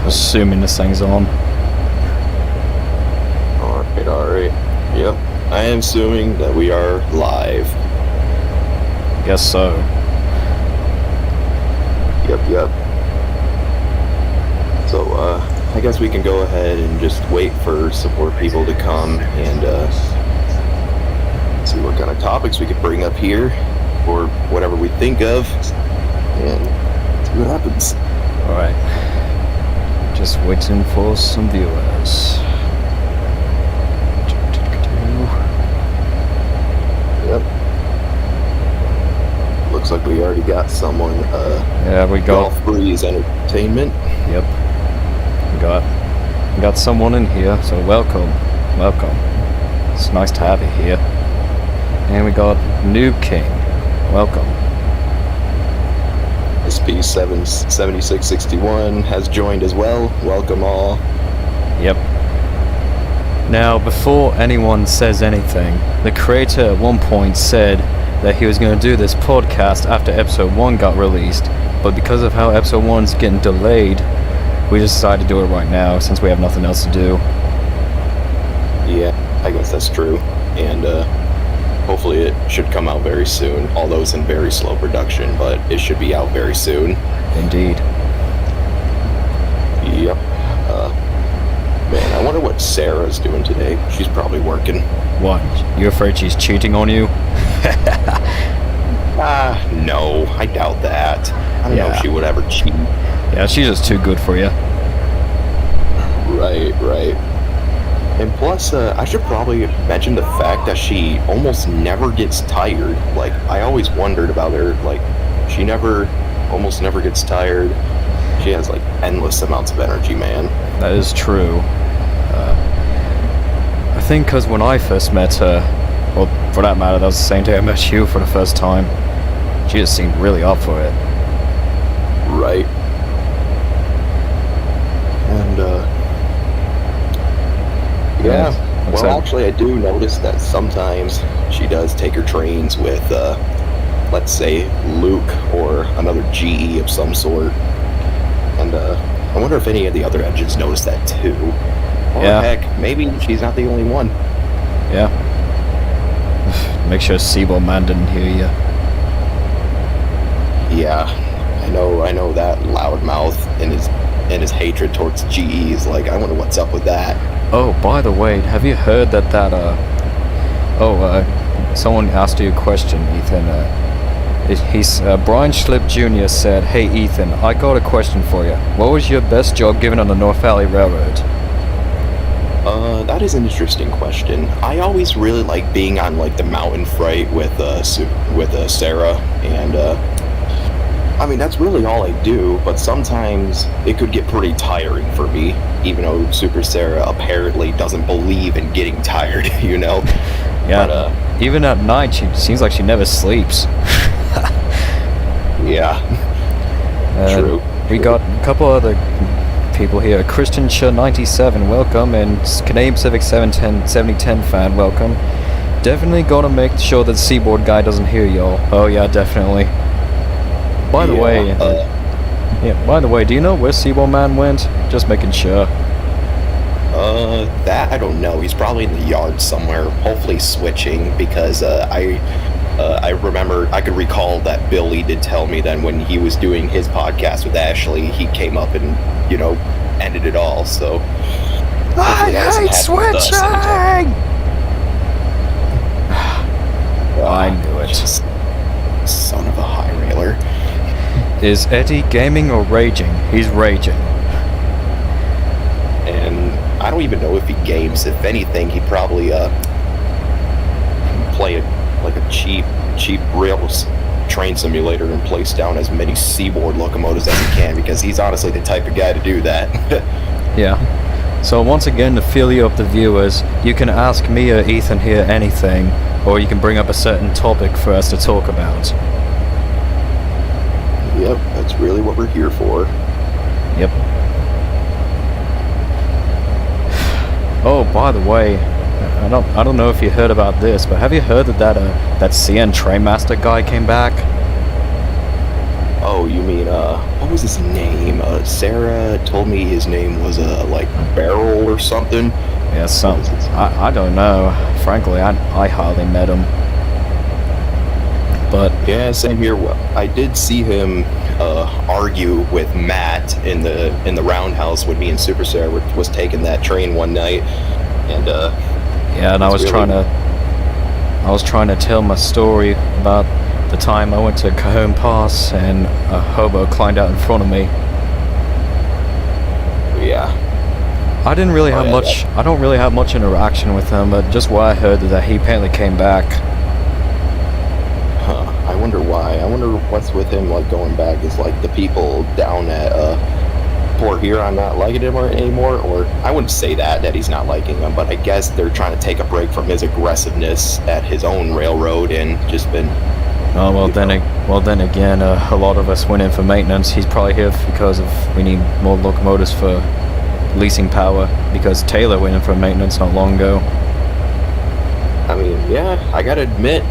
Assuming this thing's on. Alright. Yep. I am assuming that we are live. Guess so. Yep. So, I guess we can go ahead and just wait for some more people to come and, see what kind of topics we could bring up here, or whatever we think of, and see what happens. Alright. Just waiting for some viewers. Yep. Looks like we already got someone, Yeah, we got... Golf Breeze Entertainment. Yep. We got someone in here, so welcome. It's nice to have you here. And we got Noob King. Welcome. SP7661 has joined as well. Welcome all. Yep. Now, before anyone says anything, the creator at one point said that he was going to do this podcast after episode 1 got released, but because of how episode 1's getting delayed, we just decided to do it right now since we have nothing else to do. Yeah, I guess that's true. And hopefully it should come out very soon, although it's in very slow production, but it should be out very soon. Indeed. Yep. Man, I wonder what Sarah's doing today. She's probably working. What? You afraid she's cheating on you? No, I doubt that. I don't know if she would ever cheat. Yeah, she's just too good for you. Right. And plus, I should probably mention the fact that she almost never gets tired. Like, I always wondered about her. Like, she almost never gets tired. She has, like, endless amounts of energy, man. That is true. I think because when I first met her, well, for that matter, that was the same day I met you for the first time, she just seemed really up for it. Right. And, yeah. Well, actually, I do notice that sometimes she does take her trains with, let's say, Luke or another GE of some sort. And, I wonder if any of the other engines notice that too. Or heck, maybe she's not the only one. Yeah. Make sure Seabold Man didn't hear you. Yeah, I know that loudmouth and his hatred towards GE is like, I wonder what's up with that. Oh, by the way, have you heard that someone asked you a question, Ethan. Brian Schlip Jr. said, "Hey Ethan, I got a question for you. What was your best job given on the North Valley Railroad?" That is an interesting question. I always really like being on like the mountain freight with Sarah, and I mean that's really all I do. But sometimes it could get pretty tiring for me, even though Super Sarah apparently doesn't believe in getting tired. You know? Yeah. But, even at night, she seems like she never sleeps. Yeah. True. We got a couple other people here. Christian Ch 97, welcome, and Canadian Pacific 7010 fan, welcome. Definitely gotta make sure that Seaboard guy doesn't hear y'all. Oh yeah, definitely. By the way, do you know where Seaboard Man went? Just making sure. That I don't know. He's probably in the yard somewhere, hopefully switching, because I could recall that Billy did tell me that when he was doing his podcast with Ashley, he came up and, ended it all, so... I hate switching! I knew it. Son of a high railer. Is Eddie gaming or raging? He's raging. And I don't even know if he games. If anything, he'd probably play like a cheap rails train simulator and place down as many Seaboard locomotives as he can, because he's honestly the type of guy to do that. Yeah. So once again, to fill you up the viewers, you can ask me or Ethan here anything, or you can bring up a certain topic for us to talk about. Yep, that's really what we're here for. Yep. Oh, by the way, I don't know if you heard about this, but have you heard that CN Trainmaster guy came back? Oh, you mean what was his name? Sarah told me his name was like Beryl or something. Yeah, I don't know. Frankly, I hardly met him. But yeah, same here. Well, I did see him argue with Matt in the roundhouse when me and Super Sarah was taking that train one night, and yeah, and I was trying to tell my story about the time I went to Cajon Pass and a hobo climbed out in front of me. Yeah. I don't really have much interaction with him, but just what I heard is that he apparently came back. Huh. I wonder why. I wonder what's with him, like, going back. Is, like, the people down at Port Huron not liking him anymore? Or, I wouldn't say that he's not liking him, but I guess they're trying to take a break from his aggressiveness at his own railroad and just been... Oh, well then again, a lot of us went in for maintenance. He's probably here because we need more locomotives for leasing power, because Taylor went in for maintenance not long ago. I mean, yeah, I gotta admit,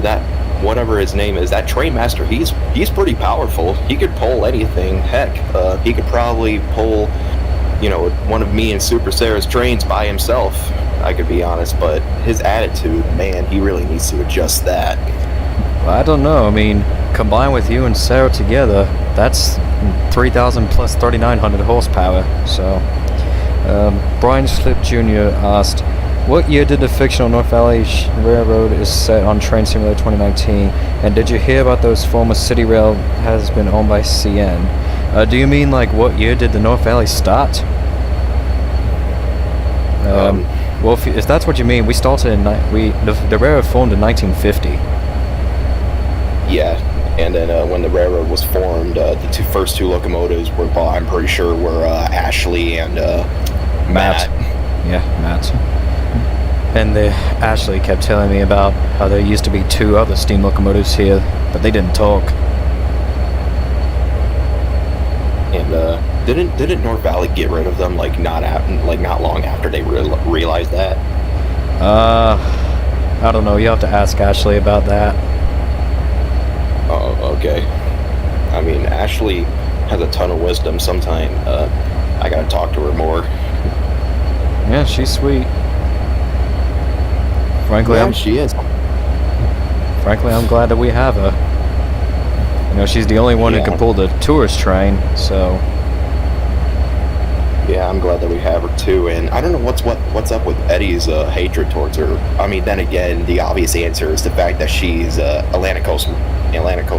that whatever his name is, that train master, he's pretty powerful. He could pull anything. Heck, he could probably pull, one of me and Super Sarah's trains by himself. I could be honest, but his attitude, man, he really needs to adjust that. Well, I don't know. I mean, combined with you and Sarah together, that's 3,000 plus 3,900 horsepower. So, Brian Slip Jr. asked, what year did the fictional North Valley Railroad is set on Train Simulator 2019? And did you hear about those former City Rail has been owned by CN? Do you mean, like, what year did the North Valley start? Well, if that's what you mean, we started in... the railroad formed in 1950. Yeah, and then when the railroad was formed, the first two locomotives were bought, I'm pretty sure, were Ashley and Matt. Yeah, Matt. And Ashley kept telling me about how there used to be two other steam locomotives here, but they didn't talk. And didn't North Valley get rid of them not long after they realized that? I don't know. You have to ask Ashley about that. Oh, okay. I mean, Ashley has a ton of wisdom. Sometime I gotta talk to her more. Yeah, she's sweet. Frankly, she is. Frankly, I'm glad that we have her. She's the only one who can pull the tourist train, so... Yeah, I'm glad that we have her too, and I don't know what's up with Eddie's hatred towards her. I mean, then again, the obvious answer is the fact that she's Atlantic Coast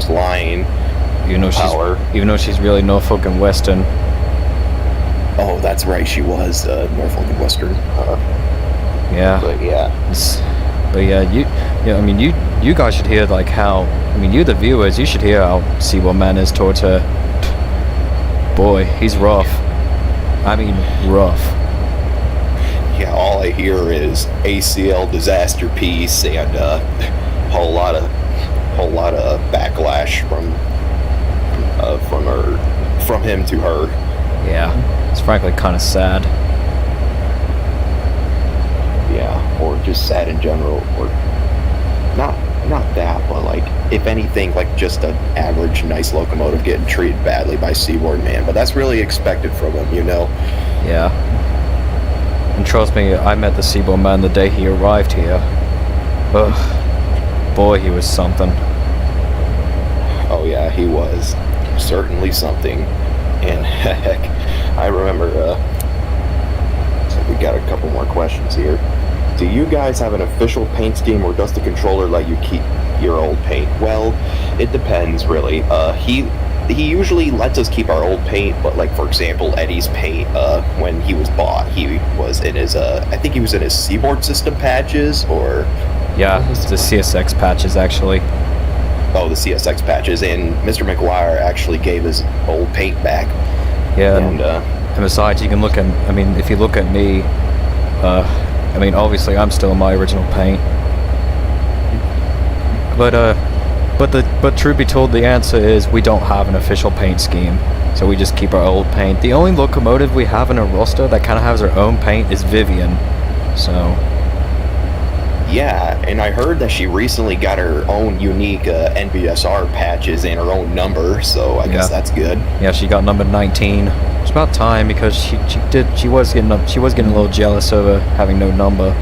Line power. Even though she's really Norfolk and Western. Oh, that's right, she was Norfolk and Western. Yeah. But yeah, you guys should hear how. You the viewers, you should hear how Seaboard Man is towards her. Boy, he's rough. Rough. Yeah, all I hear is ACL disaster piece and whole lot of backlash from him to her. Yeah, it's frankly kind of sad. Yeah, or just sad in general, or not that, but if anything, just an average nice locomotive getting treated badly by Seaboard Man. But that's really expected from him, Yeah. And trust me, I met the Seaboard Man the day he arrived here. Ugh. Boy, he was something. Oh yeah, he was certainly something. And heck, I remember, so we got a couple more questions here. Do you guys have an official paint scheme, or does the controller let you keep your old paint? Well, it depends, really. He usually lets us keep our old paint, but for example, Eddie's paint, when he was bought, he was in his, I think he was in his Seaboard System patches, or... Yeah, it's the CSX patches, actually. Oh, the CSX patches, and Mr. McGuire actually gave his old paint back. Yeah, and besides, you can look at, if you look at me, obviously I'm still in my original paint. But truth be told, the answer is we don't have an official paint scheme, so we just keep our old paint. The only locomotive we have in our roster that kind of has our own paint is Vivian, so... Yeah, and I heard that she recently got her own unique NVSR patches and her own number, so I guess that's good. Yeah, she got number 19. It's about time because she was getting a little jealous of her having no number.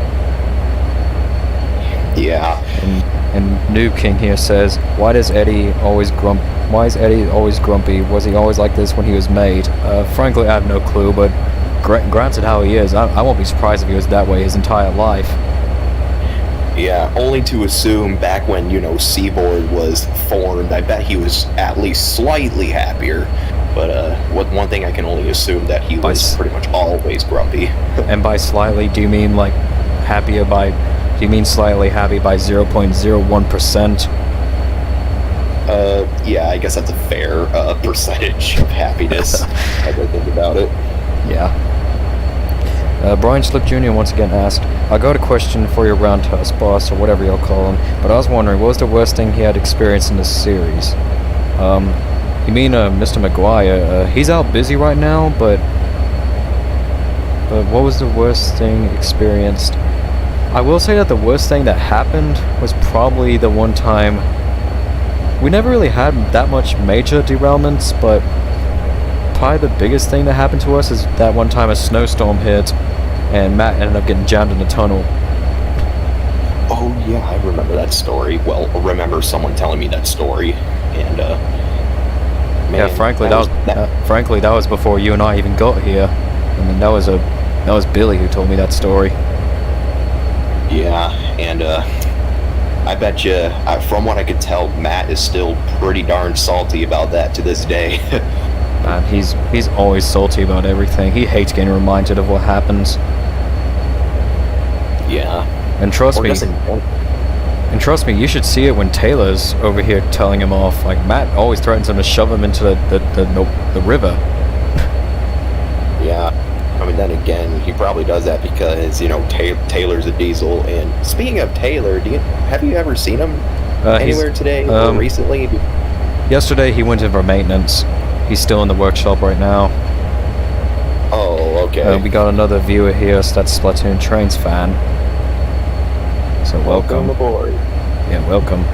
Yeah. And Noob King here says, why is Eddie always grumpy? Was he always like this when he was made? Frankly, I have no clue, but granted how he is, I won't be surprised if he was that way his entire life. Yeah, only to assume back when, Seaboard was formed, I bet he was at least slightly happier. But one thing I can only assume that he was pretty much always grumpy. And by slightly, do you mean like happier by... Do you mean slightly happy by 0.01%? Yeah, I guess that's a fair percentage of happiness, as I think about it. Yeah. Brian Slip Jr. once again asked, I got a question for your roundhouse boss, or whatever you'll call him, but I was wondering, what was the worst thing he had experienced in this series? You mean Mr. McGuire? He's out busy right now, but what was the worst thing experienced? I will say that the worst thing that happened was probably the one time... We never really had that much major derailments, but probably the biggest thing that happened to us is that one time a snowstorm hit, and Matt ended up getting jammed in the tunnel. Oh yeah, I remember that story. Well, I remember someone telling me that story, and man, yeah, frankly, that was before you and I even got here. I mean, that was Billy who told me that story. Yeah, and I bet you, from what I could tell, Matt is still pretty darn salty about that to this day. Man, he's always salty about everything. He hates getting reminded of what happens. Yeah. And trust me, you should see it when Taylor's over here telling him off. Like, Matt always threatens him to shove him into the river. Yeah. I mean, then again, he probably does that because, Taylor's a diesel. And speaking of Taylor, have you ever seen him anywhere today or recently? Yesterday he went in for maintenance. He's still in the workshop right now. Oh, okay. We got another viewer here, so that's Splatoon Trains fan. So welcome aboard. Yeah, welcome.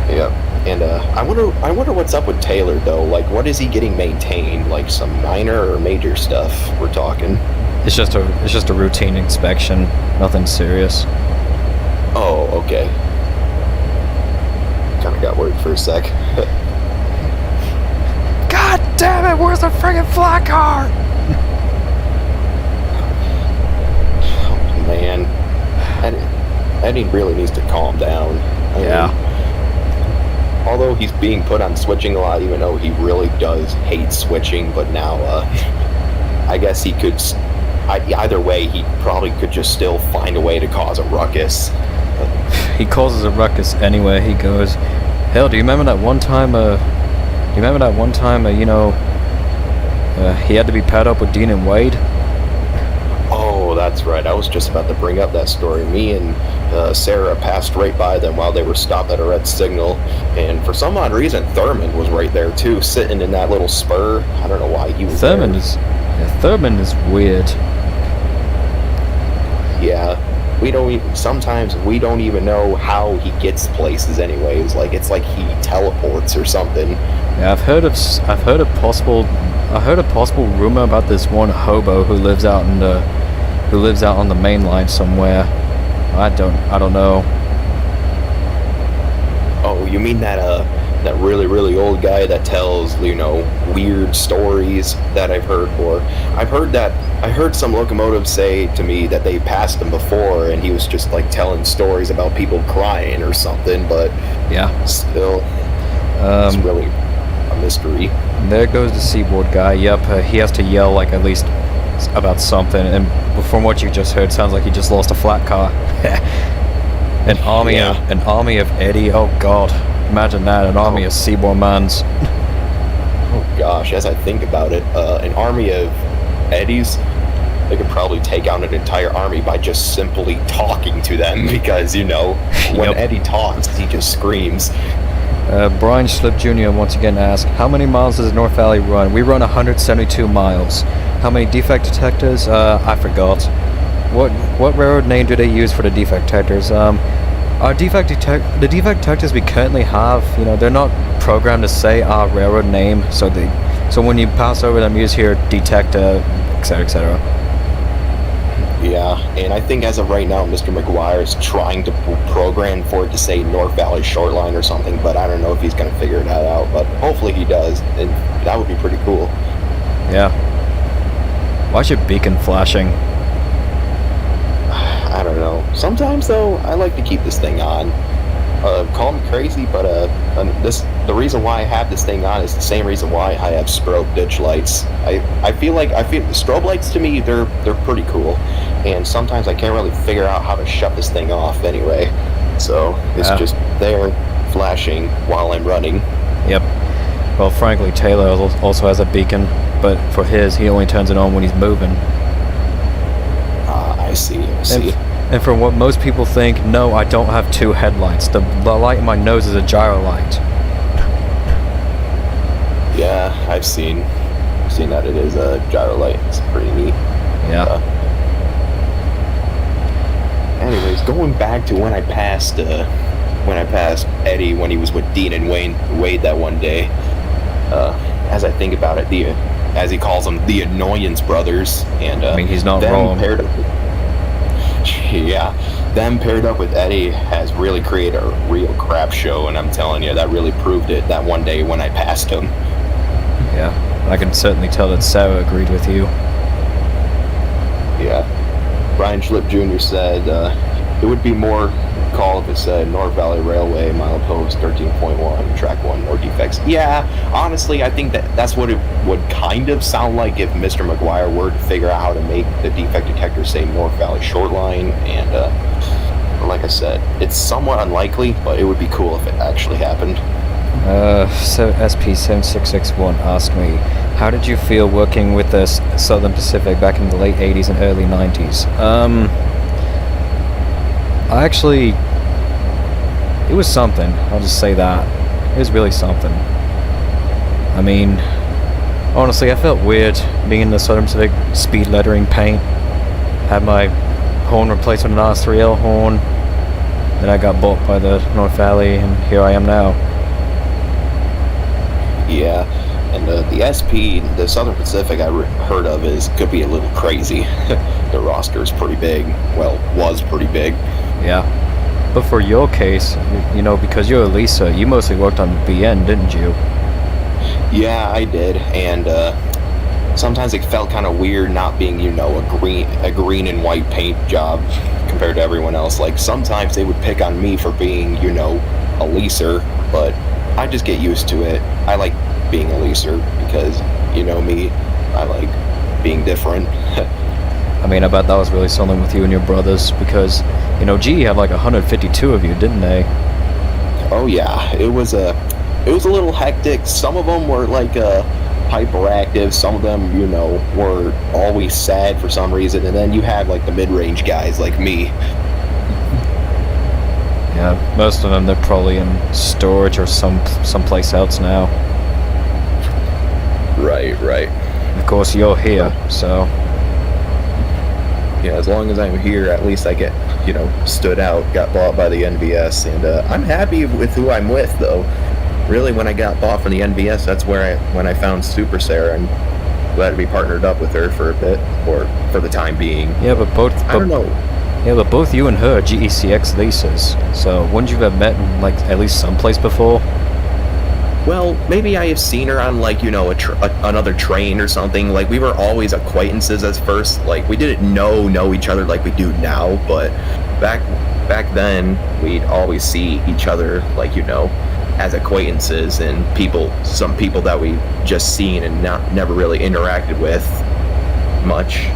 Yep. And I wonder what's up with Taylor though. Like, what is he getting maintained? Like some minor or major stuff we're talking? It's just a routine inspection. Nothing serious. Oh, okay. Kind of got worried for a sec. God damn it! Where's the friggin' flat car? Oh, man, Eddie really needs to calm down. I mean, although he's being put on switching a lot, even though he really does hate switching, but now I guess he could. Either way, he probably could just still find a way to cause a ruckus. He causes a ruckus anywhere he goes. Hell, do you remember that one time? He had to be paired up with Dean and Wade. Oh, that's right. I was just about to bring up that story. Me and Sarah passed right by them while they were stopped at a red signal, and for some odd reason, Thurman was right there too, sitting in that little spur. I don't know why he was Thurman there. Thurman is weird. Yeah, sometimes we don't even know how he gets places anyways. Like, it's like he teleports or something. Yeah, I've heard a possible rumor about this one hobo who lives out on the main line somewhere. I don't know. Oh, you mean that really, really old guy that tells, weird stories that I've heard for? I heard some locomotives say to me that they passed him before and he was just like telling stories about people crying or something, but yeah, still, it's really a mystery. There goes the Seaboard guy. Yep, he has to yell like at least about something, and from what you just heard, sounds like he just lost a flat car. An army of Eddie. Oh God, imagine that, an army of Seaboard mans. Oh gosh, as I think about it, an army of Eddies, they could probably take out an entire army by just simply talking to them, because when Eddie talks, he just screams. Brian Slip Jr. once again asked, how many miles does North Valley run? We run 172 miles. How many defect detectors? I forgot. what railroad name do they use for the defect detectors? The defect detectors we currently have, they're not programmed to say our railroad name, so when you pass over them, you just hear detector, etc., etc. Yeah, and I think as of right now, Mr. McGuire is trying to program for it to say North Valley Short Line or something, but I don't know if he's going to figure that out, but hopefully he does, and that would be pretty cool. Yeah. Why is your beacon flashing? I don't know. Sometimes, though, I like to keep this thing on. Call me crazy, but the reason why I have this thing on is the same reason why I have strobe ditch lights. I feel strobe lights to me, they're pretty cool, and sometimes I can't really figure out how to shut this thing off anyway. So it's just there flashing while I'm running. Yep. Well, frankly, Taylor also has a beacon, but for his, he only turns it on when he's moving. I see. And from what most people think, no, I don't have two headlights. The light in my nose is a gyro light. Yeah, I've seen that it is a gyro light. It's pretty neat. Yeah. Anyways, going back to when I passed Eddie when he was with Dean and Wade that one day. As I think about it, as he calls them, the Annoyance Brothers, and I mean, he's not wrong. Them paired up with Eddie has really created a real crap show, and I'm telling you, that really proved it that one day when I passed him. Yeah, I can certainly tell that Sarah agreed with you. Yeah. Brian Schlip Jr. said it would be more call if it said North Valley Railway, milepost 13.1, track 1, or defects. Yeah, honestly, I think that's what it would kind of sound like if Mr. McGuire were to figure out how to make the defect detector say North Valley Short Line, and like I said, it's somewhat unlikely, but it would be cool if it actually happened. So SP7661 asked me, how did you feel working with the Southern Pacific back in the late 80s and early 90s? It was something. I'll just say that. It was really something. I mean, honestly, I felt weird being in the Southern Pacific speed lettering paint. Had my horn replaced with an R3L horn. Then I got bought by the North Valley, and here I am now. Yeah, and the SP, the Southern Pacific I heard of could be a little crazy. The roster is pretty big. Well, was pretty big. Yeah. But for your case, because you're a Lisa, you mostly worked on the BN, didn't you? Yeah, I did, and sometimes it felt kind of weird not being, a green and white paint job compared to everyone else. Like, sometimes they would pick on me for being, a leaser, but I just get used to it. I like being a leaser because, me, I like being different. I mean, I bet that was really something with you and your brothers, because, GE had like 152 of you, didn't they? Oh yeah, it was a little hectic. Some of them were like hyperactive. Some of them, were always sad for some reason, and then you have like the mid-range guys like me. Yeah, most of them, they're probably in storage or someplace else now. Right. Of course, you're here, so... Yeah, as long as I'm here, at least I get, stood out, got bought by the NVS, and I'm happy with who I'm with, though. Really, when I got bought from the NVS, that's when I found Super Sarah, and glad to be partnered up with her for a bit, or for the time being. Yeah, but I don't know. Yeah, but both you and her are GECX leases, so wouldn't you have met in, at least someplace before? Well, maybe I have seen her on, another train or something. Like, we were always acquaintances at first. Like, we didn't know each other like we do now, but back then, we'd always see each other, as acquaintances and some people that we just seen and never really interacted with much.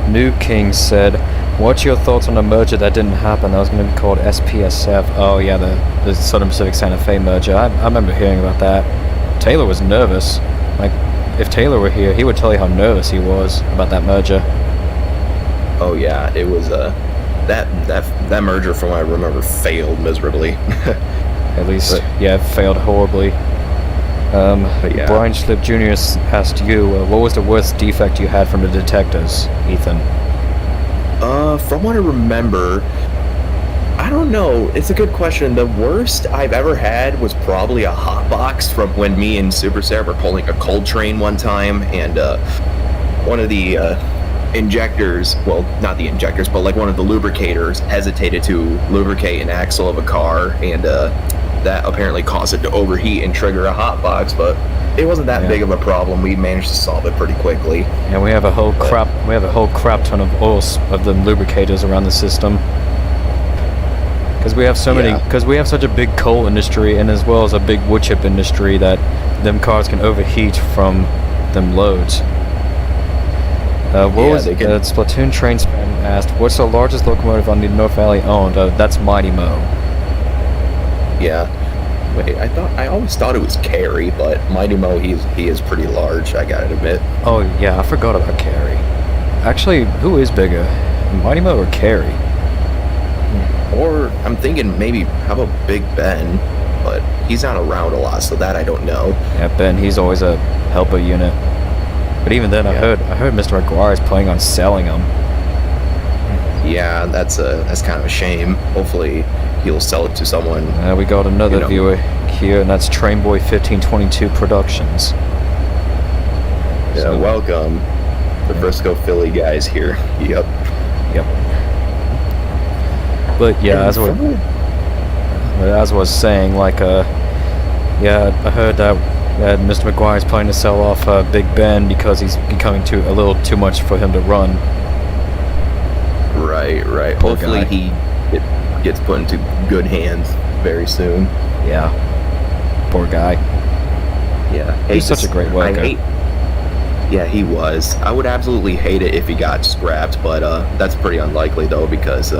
New King said, what's your thoughts on a merger that didn't happen? That was going to be called SPSF. Oh yeah, the Southern Pacific Santa Fe merger. I remember hearing about that. Taylor was nervous. If Taylor were here, he would tell you how nervous he was about that merger. Oh yeah, it was that merger, from what I remember, failed miserably. At least, it failed horribly. Yeah. Brian Schlip Jr. asked you, what was the worst defect you had from the detectives, Ethan? From what I remember, I don't know. It's a good question. The worst I've ever had was probably a hot box from when me and Super Sarah were pulling a cold train one time, and one of the injectors, well, not the injectors, but like one of the lubricators hesitated to lubricate an axle of a car, and that apparently caused it to overheat and trigger a hot box, but it wasn't that big of a problem. We managed to solve it pretty quickly. And we have a whole crap ton of oils of the lubricators around the system. Because we have such a big coal industry, and as well as a big wood chip industry, that them cars can overheat from them loads. Splatoon Trains fan asked, what's the largest locomotive on the North Valley owned? That's Mighty Mo. Yeah. Wait, I always thought it was Carey, but Mighty Mo, he is pretty large, I gotta admit. Oh yeah, I forgot about Carey. Actually, who is bigger, Mighty Mo or Carey? Or I'm thinking maybe how about Big Ben, but he's not around a lot, so that I don't know. Yeah, Ben, he's always a helper unit. But even then, I heard Mr. McGuire is planning on selling them. Yeah, that's kind of a shame. Hopefully, he'll sell it to someone. We got another viewer here, and that's Trainboy 1522 Productions. Yeah, so, welcome, the Frisco Philly guys here. Yep. But yeah, as I was saying, like, I heard that Mr. McGuire is planning to sell off Big Ben because he's becoming a little too much for him to run. Right. Poor Hopefully guy. he gets put into good hands very soon. Yeah. Poor guy. Yeah. He's such a great worker. Yeah, he was. I would absolutely hate it if he got scrapped, but that's pretty unlikely though, because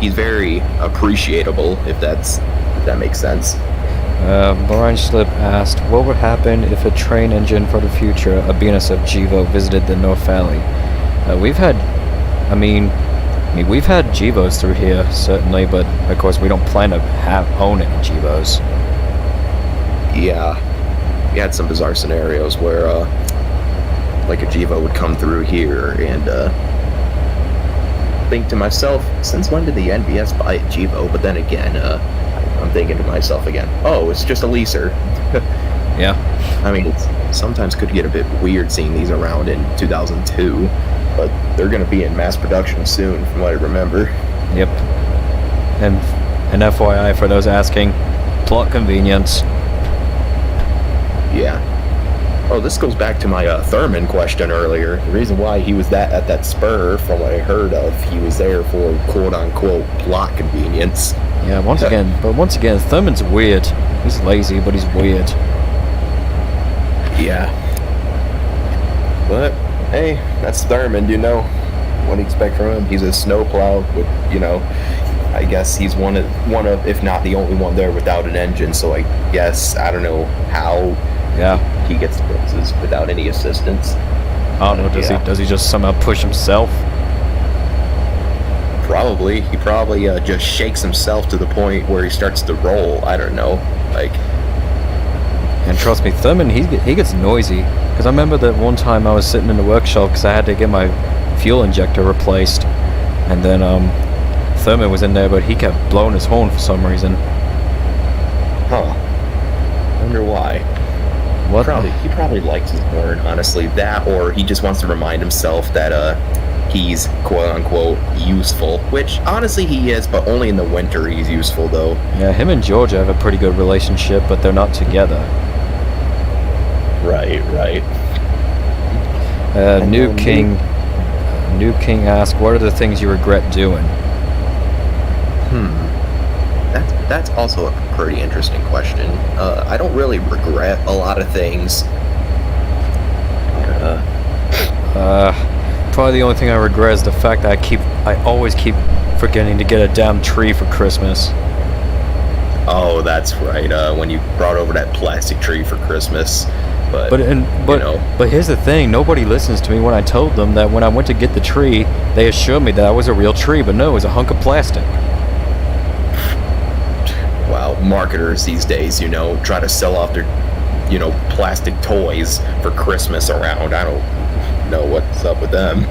he's very appreciable, if that makes sense. Brian Schlip asked, what would happen if a train engine for the future, a BNSF Gevo, visited the North Valley? We've had Gevos through here, certainly, but of course we don't plan to own any Gevos. Yeah, we had some bizarre scenarios where like a Gevo would come through here, and think to myself, since when did the NBS buy a Gevo? But then again, I'm thinking to myself again, oh, it's just a leaser. Yeah. I mean, it sometimes could get a bit weird seeing these around in 2002, but they're going to be in mass production soon, from what I remember. Yep. And FYI, for those asking, plot convenience. Yeah. Oh, this goes back to my Thurman question earlier. The reason why he was at that spur, from what I heard of, he was there for quote-unquote plot convenience. Yeah, once again, Thurman's weird. He's lazy, but he's weird. Yeah. But, hey, that's Thurman, what do you expect from him? He's a snowplow with, I guess he's one of, if not the only one there without an engine, so I guess, I don't know how he gets to places without any assistance. I don't know, does he just somehow push himself? Probably. He probably just shakes himself to the point where he starts to roll. I don't know. And trust me, Thurman, he gets noisy. Because I remember that one time I was sitting in the workshop because I had to get my fuel injector replaced. And then Thurman was in there, but he kept blowing his horn for some reason. Huh. Wonder why. He probably likes his horn, honestly. That, or he just wants to remind himself that he's quote-unquote useful, which honestly he is, but only in the winter he's useful, though. Yeah, him and Georgia have a pretty good relationship, but they're not together. Right. New King asked, what are the things you regret doing? That's also a pretty interesting question. I don't really regret a lot of things. Probably the only thing I regret is the fact that I always keep forgetting to get a damn tree for Christmas. Oh, that's right. When you brought over that plastic tree for Christmas. But here's the thing, nobody listens to me when I told them that when I went to get the tree, they assured me that I was a real tree, but no, it was a hunk of plastic. Wow, marketers these days, try to sell off their, plastic toys for Christmas around. I don't know what's up with them.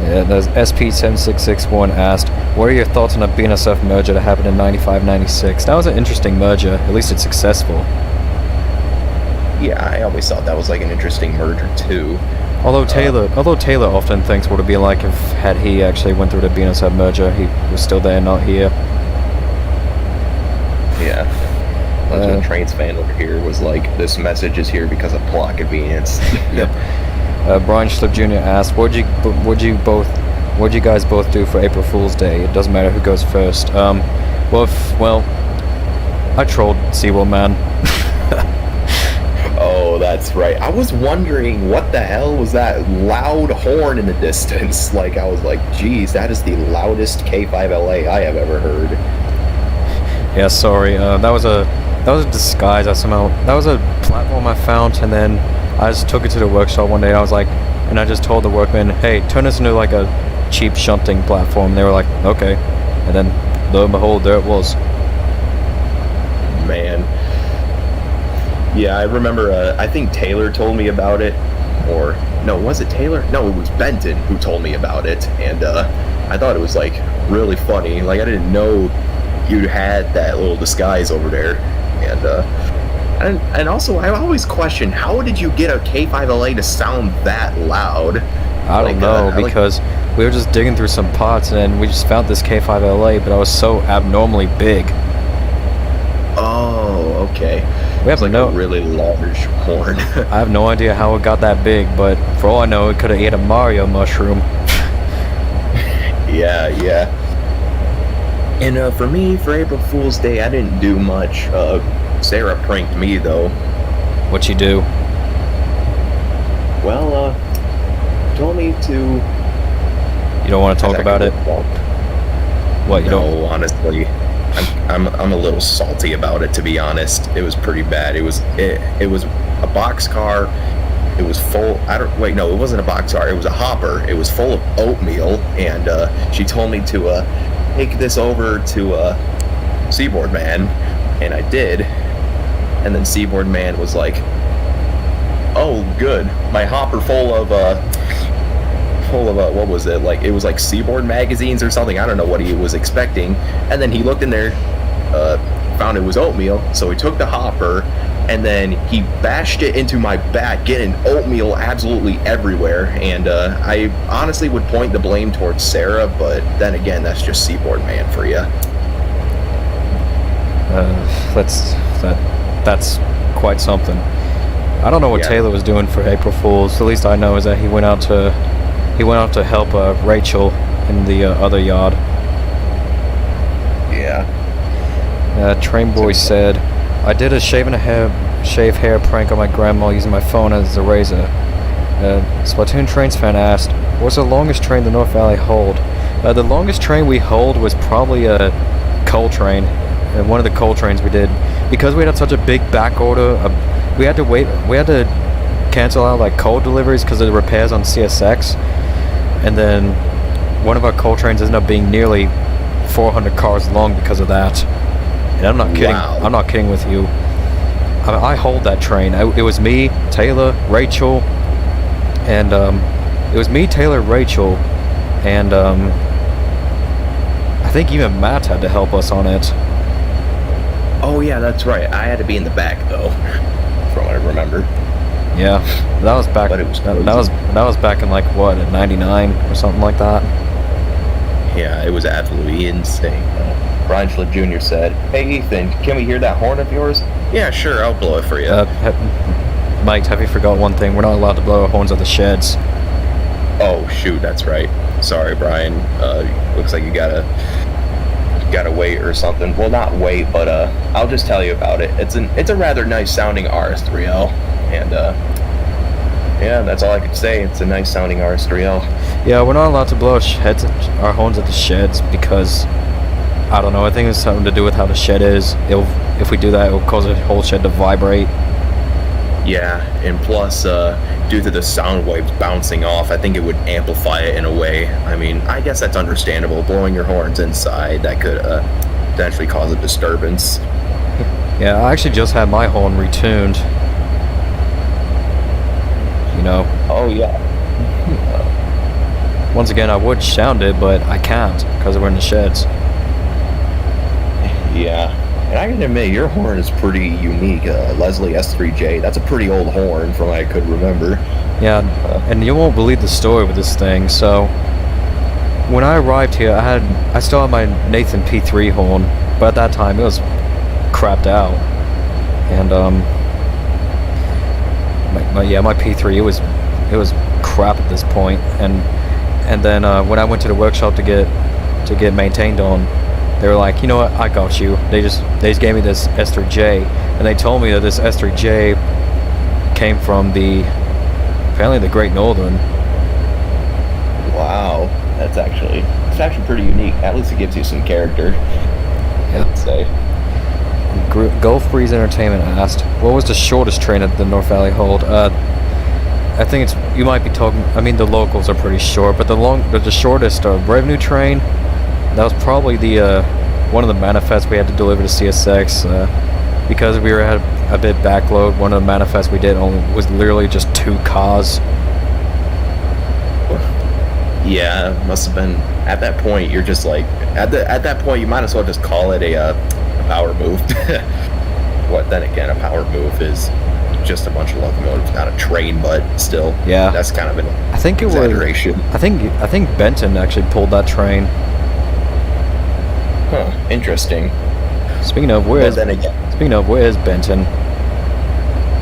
Yeah, there's SP7661 asked, what are your thoughts on a BNSF merger that happened in 95-96? That was an interesting merger. At least it's successful. Yeah, I always thought that was like an interesting merger too. Although Taylor often thinks what it'd be like if had he actually went through the BNSF merger, he was still there, not here. Yeah. The Trains fan over here was like, this message is here because of plot convenience. Yep. Brian Schlipp Jr. asked, what'd you guys both do for April Fool's Day? It doesn't matter who goes first. Well, I trolled SeaWorld Man. Oh, that's right. I was wondering what the hell was that loud horn in the distance. Like, I was like, geez, that is the loudest K5LA I have ever heard. Yeah, sorry. That was a disguise. That was a platform I found, and then I just took it to the workshop one day. And I was like, and I just told the workmen, hey, turn this into like a cheap shunting platform. And they were like, okay. And then lo and behold, there it was. Man. Yeah, I remember, I think Taylor told me about it, or, no, was it Taylor? No, it was Benton who told me about it, and I thought it was, like, really funny. Like, I didn't know you had that little disguise over there, and also, I always question, how did you get a K5LA to sound that loud? I don't know, because we were just digging through some pots, and we just found this K5LA, but I was so abnormally big. Oh, okay. We have like a really large horn. I have no idea how it got that big, but for all I know, it could have ate a Mario mushroom. Yeah. And for me, for April Fool's Day, I didn't do much. Sarah pranked me, though. What'd she do? Well, told me to... You don't want to talk about it? What, you don't? No, honestly. I'm a little salty about it, to be honest. It was pretty bad. It was a boxcar. It was full. It wasn't a boxcar. It was a hopper. It was full of oatmeal, and she told me to take this over to Seaboard Man, and I did. And then Seaboard Man was like, "Oh, good. My hopper full of what was it, like, it was like Seaboard magazines or something. I don't know what he was expecting." And then he looked in there, found it was oatmeal, so he took the hopper and then he bashed it into my back, getting oatmeal absolutely everywhere. And I honestly would point the blame towards Sarah, but then again, that's just Seaboard Man for you. That's quite something. I don't know what Taylor was doing for April Fool's. The least I know is that he went out to help Rachel in the other yard. Yeah. Train Boy said, I did a shave hair prank on my grandma using my phone as a razor. Splatoon Trains fan asked, what's the longest train the North Valley hold? The longest train we hold was probably a coal train. One of the coal trains we did. Because we had such a big back order, we had to cancel out like coal deliveries because of the repairs on CSX. And then one of our coal trains ended up being nearly 400 cars long because of that. And I'm not kidding. Wow. I'm not kidding with you. I hold that train. It was me, Taylor, Rachel, and I think even Matt had to help us on it. Oh yeah, that's right. I had to be in the back though, from what I remember. Yeah, that was back. But it was that was back in like what, at 99 or something like that. Yeah, it was absolutely insane. Brian Schlipp Jr. said, "Hey Ethan, can we hear that horn of yours?" "Yeah, sure, I'll blow it for you." Mike, have you forgot one thing? We're not allowed to blow our horns at the sheds. Oh shoot, that's right. Sorry, Brian. Looks like you gotta wait or something. Well, not wait, but I'll just tell you about it. It's a rather nice sounding RS3L, and yeah, that's all I could say. It's a nice sounding RS3L. Yeah, we're not allowed to blow our horns at the sheds because I don't know. I think it's something to do with how the shed is. If we do that, it will cause the whole shed to vibrate. Yeah, and plus, due to the sound waves bouncing off, I think it would amplify it in a way. I mean, I guess that's understandable. Blowing your horns inside, that could potentially cause a disturbance. Yeah, I actually just had my horn retuned. You know. Oh, yeah. Once again, I would sound it, but I can't because we're in the sheds. Yeah. And I can admit, your horn is pretty unique. Leslie S3J, that's a pretty old horn from what I could remember. Yeah, and you won't believe the story with this thing. So, when I arrived here, I still had my Nathan P3 horn, but at that time it was crapped out. And my P3 it was crap at this point. And then when I went to the workshop to get maintained on, they were like, you know what, I got you. They just gave me this S3J, and they told me that this S3J came from apparently the Great Northern. Wow, it's actually pretty unique. At least it gives you some character. Yeah. I'd say. Gulf Breeze Entertainment asked, what was the shortest train at the North Valley Hold? I think you might be talking. I mean, the locals are pretty short, but the shortest revenue train. That was probably one of the manifests we had to deliver to CSX because we were at a bit backload. One of the manifests we did was literally just 2 cars. Yeah, must have been at that point. You're just like at that point you might as well just call it a power move. What then again? A power move is just a bunch of locomotives, not a train, but still. Yeah, that's kind of an exaggeration. I think Benton actually pulled that train. Huh, interesting. Speaking of, where is Benton?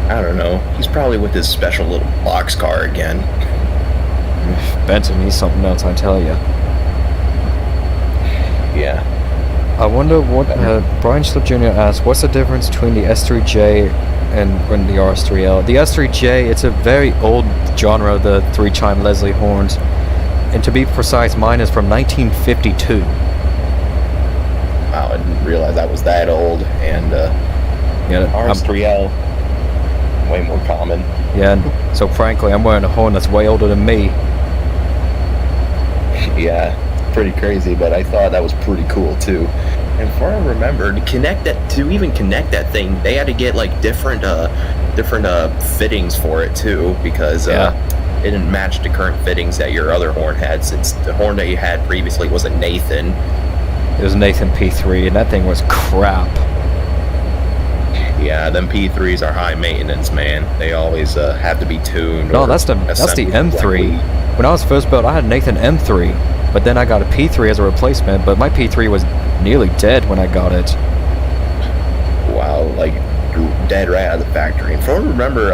I don't know. He's probably with his special little boxcar again. Benton, he's something else, I tell you. Yeah. I wonder what Brian Slip Jr. asked, what's the difference between the S3J and the RS3L? The S3J, it's a very old genre, the 3-chime Leslie horns. And to be precise, mine is from 1952. Wow, I didn't realize that was that old. And RS3L, way more common. Yeah, and so frankly, I'm wearing a horn that's way older than me. Yeah, pretty crazy, but I thought that was pretty cool too. And if I remember, to even connect that thing, they had to get like different fittings for it too, because it didn't match the current fittings that your other horn had, since the horn that you had previously was a Nathan. It was Nathan P3, and that thing was crap. Yeah, them P3s are high maintenance, man. They always have to be tuned. No, that's the M3. When I was first built, I had Nathan M3, but then I got a P3 as a replacement, but my P3 was nearly dead when I got it. Wow, like dead right out of the factory. And if I remember,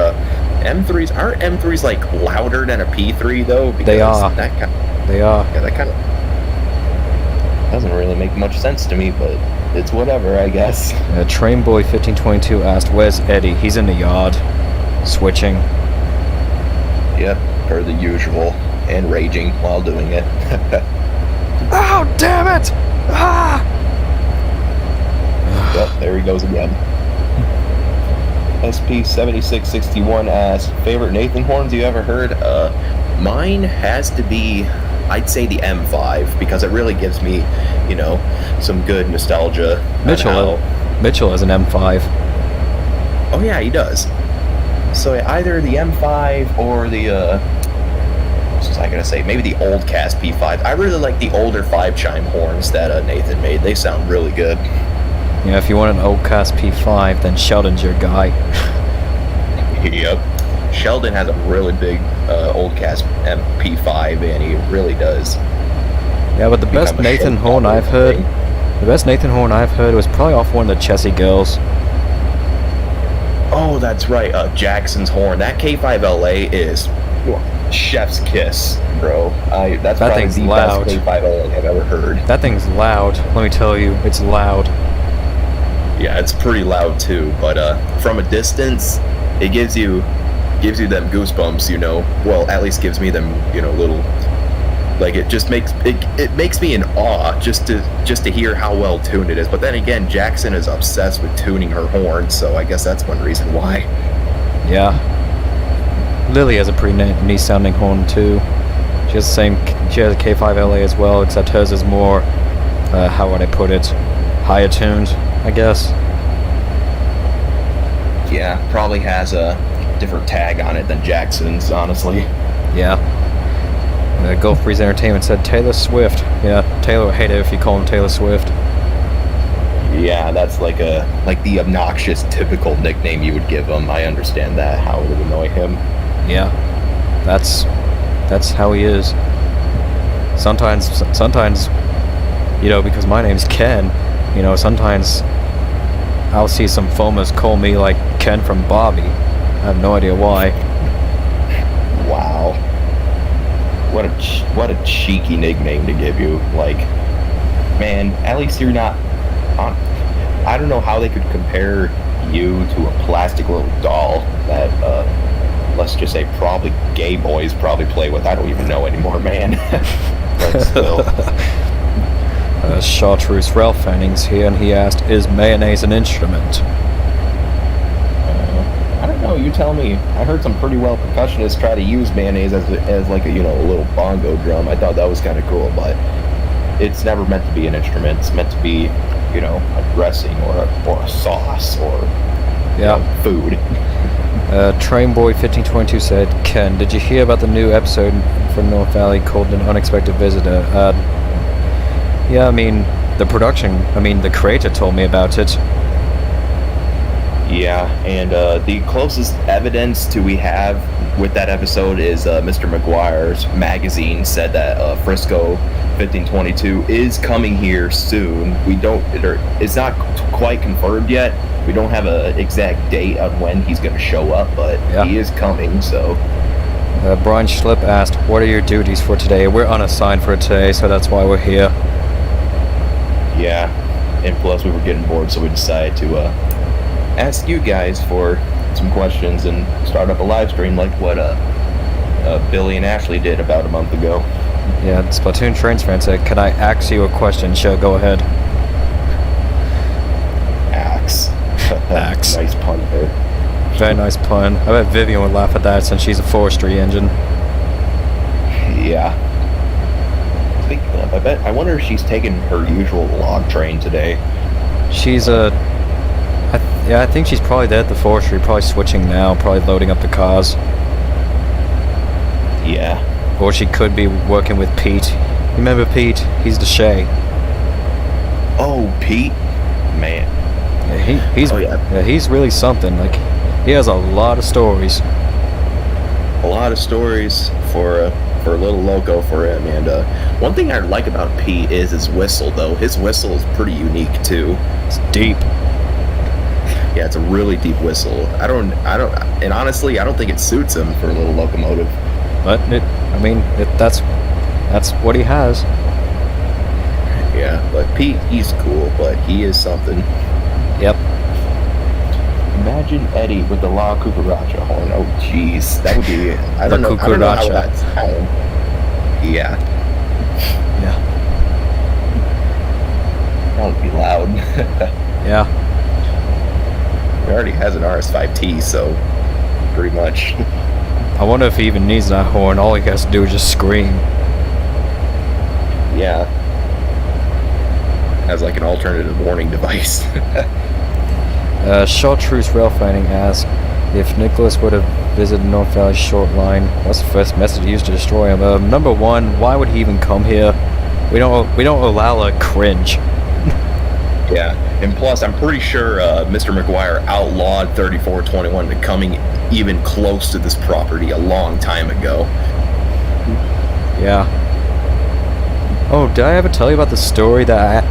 M3s, aren't M3s like louder than a P3 though? Because they are. They are. Yeah, that kind of doesn't really make much sense to me, but it's whatever, I guess. Trainboy1522 asked, where's Eddie? He's in the yard, switching. Yep, per the usual, and raging while doing it. Oh, damn it! Ah! Yep, there he goes again. SP7661 asked, favorite Nathan horns you ever heard? Mine has to be, I'd say the M5, because it really gives me, some good nostalgia. Mitchell has an M5. Oh yeah, he does. So either the M5 or the, what was I gonna say? Maybe the old cast P5. I really like the older 5-chime horns that Nathan made. They sound really good. Yeah, if you want an old cast P5, then Sheldon's your guy. Yep. Sheldon has a really big old cast P5, and he really does. Yeah, but the best Nathan horn I've heard was probably off one of the Chessie girls. Oh, that's right. Jackson's horn. That K5LA is chef's kiss, bro. That's that probably thing's the loud. best K5LA I've ever heard. That thing's loud. Let me tell you, it's loud. Yeah, it's pretty loud too. But from a distance, it gives you them goosebumps. Well, at least gives me them. Little. Like it just makes me in awe just to hear how well tuned it is. But then again, Jackson is obsessed with tuning her horn, so I guess that's one reason why. Yeah. Lily has a pretty neat sounding horn too. She has a K5LA as well, except hers is more, how would I put it, higher tuned, I guess. Yeah, probably has a different tag on it than Jackson's, honestly. Yeah. Gulf Breeze Entertainment said Taylor Swift. Yeah, Taylor would hate it if you call him Taylor Swift. Yeah, that's like the obnoxious, typical nickname you would give him. I understand that, how it would annoy him. Yeah, that's how he is. Sometimes, because my name's Ken, sometimes I'll see some foamers call me like Ken from Barbie. I have no idea why. Wow. What a cheeky nickname to give you. Like, man, at least you're not on. I don't know how they could compare you to a plastic little doll that, let's just say, probably gay boys probably play with. I don't even know anymore, man. But still. Chartreuse Ralph Fanning's here, and he asked, is mayonnaise an instrument? I don't know, you tell me. I heard some pretty well percussionists try to use mayonnaise as like a little bongo drum. I thought that was kind of cool, but it's never meant to be an instrument. It's meant to be, a dressing or a sauce or food. Trainboy1522 said, Ken, did you hear about the new episode from North Valley called An Unexpected Visitor? Yeah, the creator told me about it. Yeah, and the closest evidence we have with that episode is Mr. McGuire's magazine said that Frisco 1522 is coming here soon. It's not quite confirmed yet. We don't have an exact date on when he's going to show up, but he is coming, so... Brian Schlipp asked, what are your duties for today? We're unassigned for today, so that's why we're here. Yeah, and plus we were getting bored, so we decided to ask you guys for some questions and start up a live stream like what Billy and Ashley did about a month ago. Yeah, Splatoon Trains fan said, can I ask you a question? Sure, go ahead. Axe. Axe. Nice pun there. Very nice pun. I bet Vivian would laugh at that since she's a forestry engine. Yeah. Speaking of, I wonder if she's taking her usual log train today. She's I think she's probably there at the forestry, probably switching now, probably loading up the cars. Yeah. Or she could be working with Pete. You remember Pete? He's the Shay. Oh, Pete? Man. Yeah, he's really something. Like, he has a lot of stories. A lot of stories for a little loco for him. And one thing I like about Pete is his whistle, though. His whistle is pretty unique too. It's deep. Yeah, it's a really deep whistle. And honestly, I don't think it suits him for a little locomotive. But that's what he has. Yeah, but Pete, he's cool, but he is something. Yep. Imagine Eddie with the La Cucaracha horn. Oh, jeez, that would be. I don't know how that sounds. Yeah. Yeah. That would be loud. Yeah. He already has an RS5T, so pretty much. I wonder if he even needs that horn. All he has to do is just scream. Yeah. As like an alternative warning device. Chartreuse Rail Fanning asked, if Nicholas would have visited North Valley Short Line, what's the first method used to destroy him? Number one, why would he even come here? We don't allow a cringe. Yeah, and plus, I'm pretty sure Mr. McGuire outlawed 3421 to coming even close to this property a long time ago. Yeah. Oh, did I ever tell you about the story that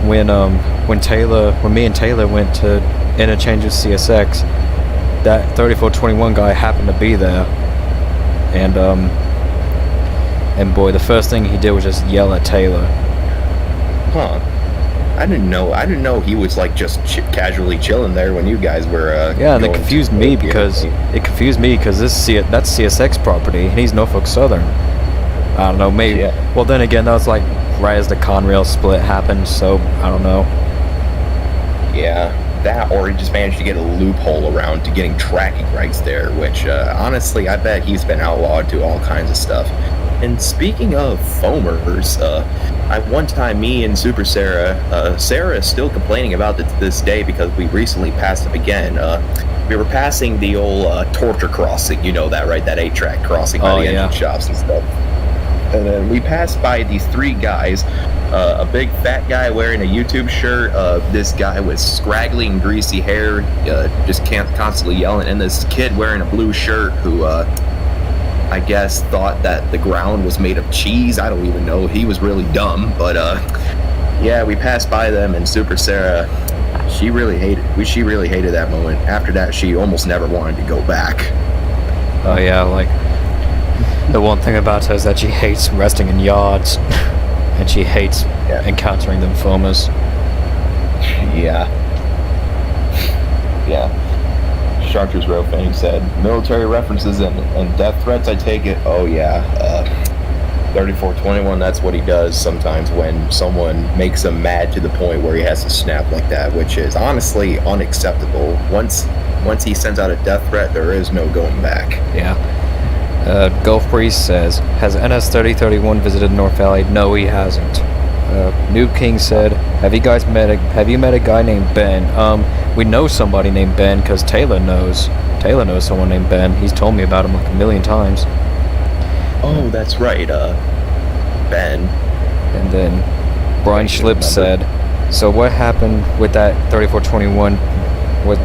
when me and Taylor went to interchange with CSX, that 3421 guy happened to be there, and boy, the first thing he did was just yell at Taylor. Huh. I didn't know he was like just casually chilling there when you guys were. Yeah, and it confused me because that's CSX property, and he's Norfolk Southern. I don't know, maybe. Yeah. Well, then again, that was like right as the Conrail split happened, so I don't know. Yeah, that, or he just managed to get a loophole around to getting tracking rights there, which honestly, I bet he's been outlawed to all kinds of stuff. And speaking of foamers, one time me and Super Sarah, Sarah is still complaining about it to this day because we recently passed him again. We were passing the old torture crossing, you know that, right? That 8-track crossing by the engine shops and stuff. And then we passed by these 3 guys, a big fat guy wearing a YouTube shirt, this guy with scraggly and greasy hair, just constantly yelling, and this kid wearing a blue shirt who, I guess, thought that the ground was made of cheese. I don't even know. He was really dumb, but yeah, we passed by them, and Super Sarah, she really hated that moment. After that, she almost never wanted to go back. Oh yeah, like, the one thing about her is that she hates resting in yards, and she hates encountering them foamers. Yeah. Chartreuse Row Fang said, military references and death threats, I take it. Oh yeah, 3421, that's what he does sometimes when someone makes him mad to the point where he has to snap like that, which is honestly unacceptable. Once he sends out a death threat, there is no going back. Yeah. Gulf Breeze says, has NS-3031 visited North Valley? No, he hasn't. Noob King said, have you met a guy named Ben? We know somebody named Ben because Taylor knows someone named Ben. He's told me about him like a million times. Oh, that's right, Ben. And then Brian Schlip said, so what happened with that 3421? With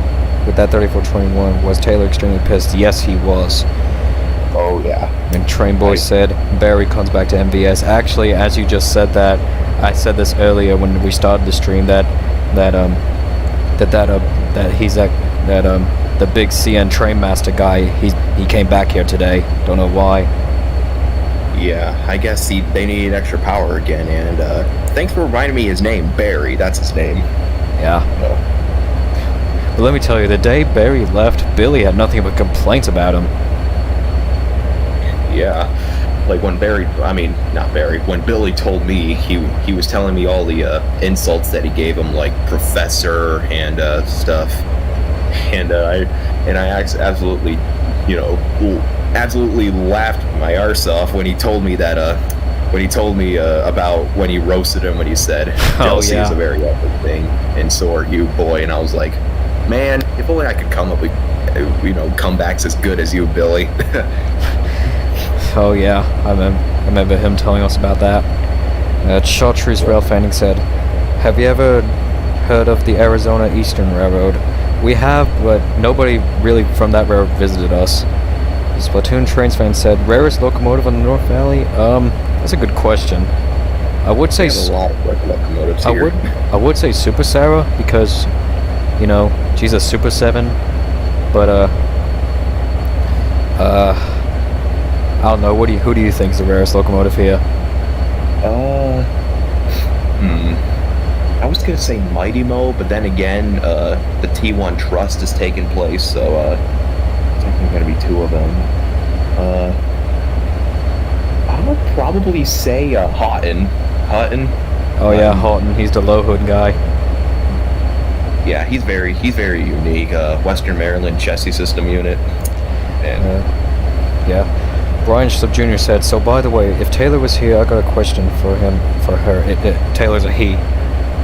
that 3421, was Taylor extremely pissed? Yes, he was. Oh yeah. And Train Boy said Barry comes back to MVS. Actually, as you just said that, I said this earlier when we started the stream that the big CN Train Master guy, he came back here today. Don't know why. Yeah, I guess they need extra power again. And thanks for reminding me his name, Barry. That's his name. Yeah. But let me tell you, the day Barry left, Billy had nothing but complaints about him. Yeah, like when when Billy told me, he was telling me all the insults that he gave him, like professor and stuff, and I absolutely, absolutely laughed my arse off when he told me that about when he roasted him when he said jealousy is a very ugly thing, and so are you, boy. And I was like, man, if only I could come up with comebacks as good as you, Billy. Oh yeah, I remember him telling us about that. Chartreuse Rail Fanning said, have you ever heard of the Arizona Eastern Railroad? We have, but nobody really from that railroad visited us. Splatoon Trains fan said, rarest locomotive on the North Valley? That's a good question. I would say a lot of locomotives here. I would say Super Sarah because, she's a Super 7, but I don't know. Who do you think is the rarest locomotive here? I was gonna say Mighty Mo, but then again, the T1 Trust is taking place, so it's definitely gonna be 2 of them. I would probably say Houghton. Oh yeah, Houghton. He's the low hood guy. Yeah, he's very unique. Western Maryland chassis system unit. And yeah. Brian Schlip Jr. said, so by the way, if Taylor was here, I got a question for her. Taylor's a he,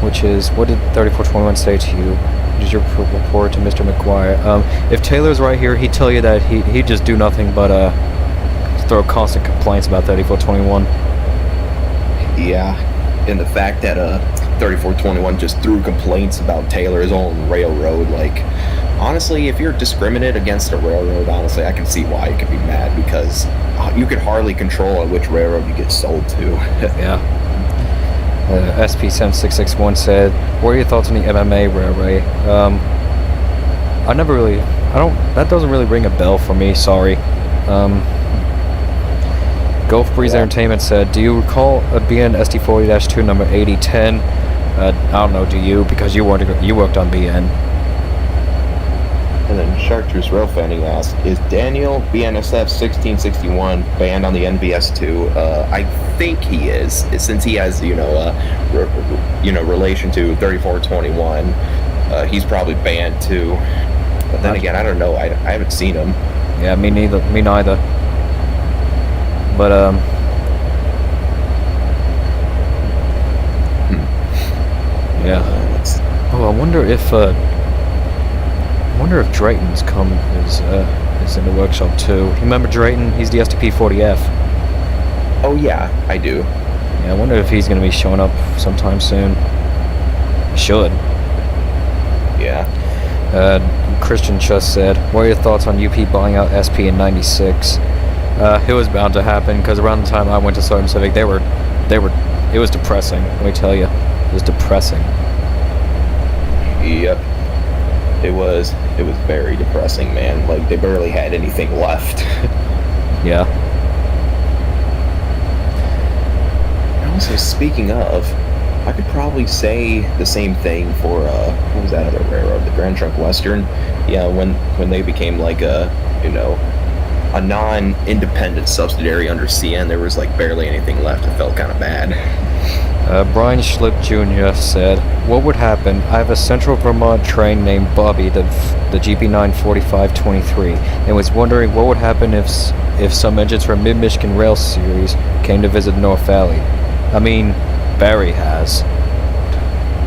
which is, what did 3421 say to you? Did you report to Mr. McGuire? If Taylor's right here, he'd tell you that he'd just do nothing but throw constant complaints about 3421. Yeah, and the fact that 3421 just threw complaints about Taylor's own railroad, like, honestly, if you're discriminate against a railroad, honestly, I can see why you could be mad, because you could hardly control which railroad you get sold to. Yeah. SP7661 said, what are your thoughts on the MMA railway? That doesn't really ring a bell for me, sorry. Gulf Breeze Entertainment said, do you recall a BN SD40-2 number 8010? I don't know, do you? Because you worked on BN. And then Chartreuse Rail Fanning asked, is Daniel BNSF 1661 banned on the NVS2? I think he is, since he has, relation to 3421. He's probably banned too. But then again, I don't know. I haven't seen him. Yeah, me neither. But Yeah. Oh, I wonder if Drayton's is in the workshop too. You remember Drayton? He's the STP-40F. Oh yeah, I do. Yeah, I wonder if he's gonna be showing up sometime soon. Should. Yeah. Christian just said, "What are your thoughts on UP buying out SP in '96?" It was bound to happen because around the time I went to Southern Civic, they were. It was depressing. Let me tell you, it was depressing. Yep. It was very depressing, man. Like, they barely had anything left. Yeah. Also, speaking of, I could probably say the same thing for, what was that other railroad? The Grand Trunk Western? Yeah, when they became like a non-independent subsidiary under CN, there was like barely anything left. It felt kind of bad. Brian Schlip Jr. said, "What would happen? I have a Central Vermont train named Bobby, the GP9 4523, and was wondering what would happen if some engines from Mid-Michigan Rail Series came to visit North Valley. I mean, Barry has."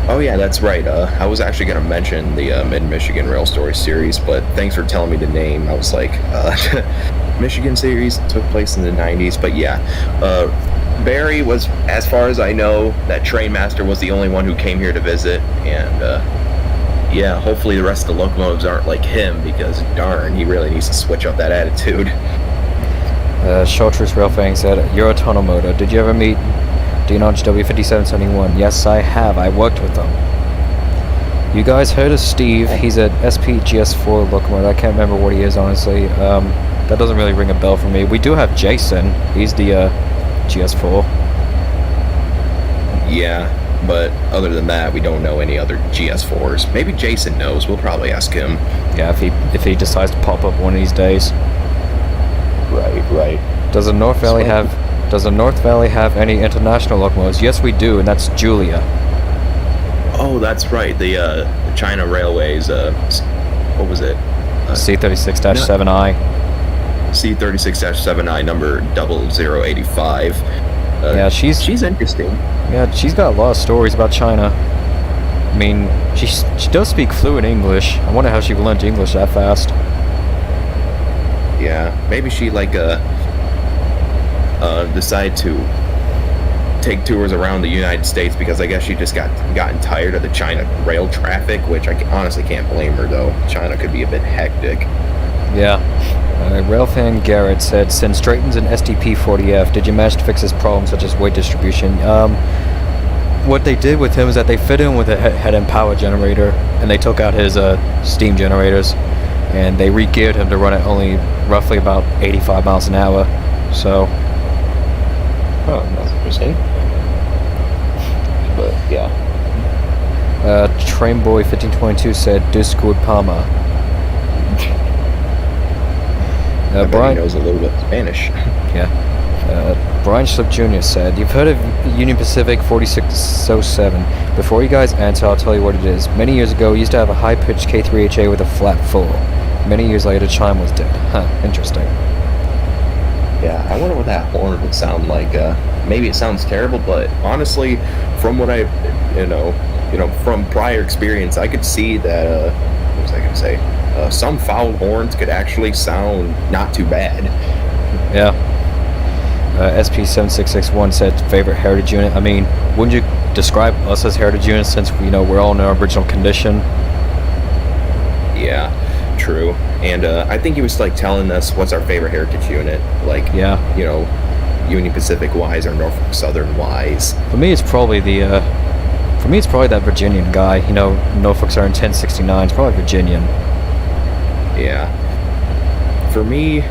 Oh yeah, that's right. I was actually going to mention the Mid-Michigan Rail Story series, but thanks for telling me the name. I was like, Michigan series took place in the 90s, but yeah. Barry was, as far as I know, that trainmaster was the only one who came here to visit, and yeah, hopefully the rest of the locomotives aren't like him, because darn, he really needs to switch up that attitude. Chartreuse Railfang said, "You're a tunnel motor. Did you ever meet Dinoj W5771? Yes, I have. I worked with them." You guys heard of Steve? He's an SPGS4 locomotive. I can't remember what he is, honestly. That doesn't really ring a bell for me. We do have Jason. He's the GS4. Yeah, but other than that, we don't know any other GS4s. Maybe Jason knows. We'll probably ask him. Yeah, if he decides to pop up one of these days. Right. Does the North Valley have any international locomotives? Yes, we do, and that's Julia. Oh, that's right. The China Railways. What was it? C36-7I. C36-7I number 0085. Yeah, she's interesting. Yeah, she's got a lot of stories about China. I mean, she does speak fluent English. I wonder how she learned English that fast. Yeah, maybe she decided to take tours around the United States, because I guess she just gotten tired of the China rail traffic, which I honestly can't blame her, though. China could be a bit hectic. Yeah. Railfan Garrett said, "Since Drayton's an STP-40F, did you manage to fix his problems such as weight distribution?" What they did with him is that they fit him with a head-end power generator, and they took out his steam generators, and they re-geared him to run at only roughly about 85 miles an hour. So, oh, that's interesting. But yeah. Trainboy1522 said, "Discord Palma." Brian knows a little bit of Spanish. Yeah. Brian Schlip Jr. said, "You've heard of Union Pacific 4607. Before you guys answer, I'll tell you what it is. Many years ago, we used to have a high-pitched K3HA with a flat full. Many years later, Chime was dead." Huh, interesting. Yeah, I wonder what that horn would sound like. Maybe it sounds terrible, but honestly, from what I, from prior experience, I could see that, what was I going to say? Some foul horns could actually sound not too bad. Yeah. SP7661 said, "Favorite heritage unit." I mean, wouldn't you describe us as heritage units since, we're all in our original condition? Yeah, true. And I think he was telling us what's our favorite heritage unit. Yeah. Union Pacific wise or Norfolk Southern wise. For me, it's probably that Virginian guy. Norfolk Southern 1069. It's probably Virginian. Yeah. For me,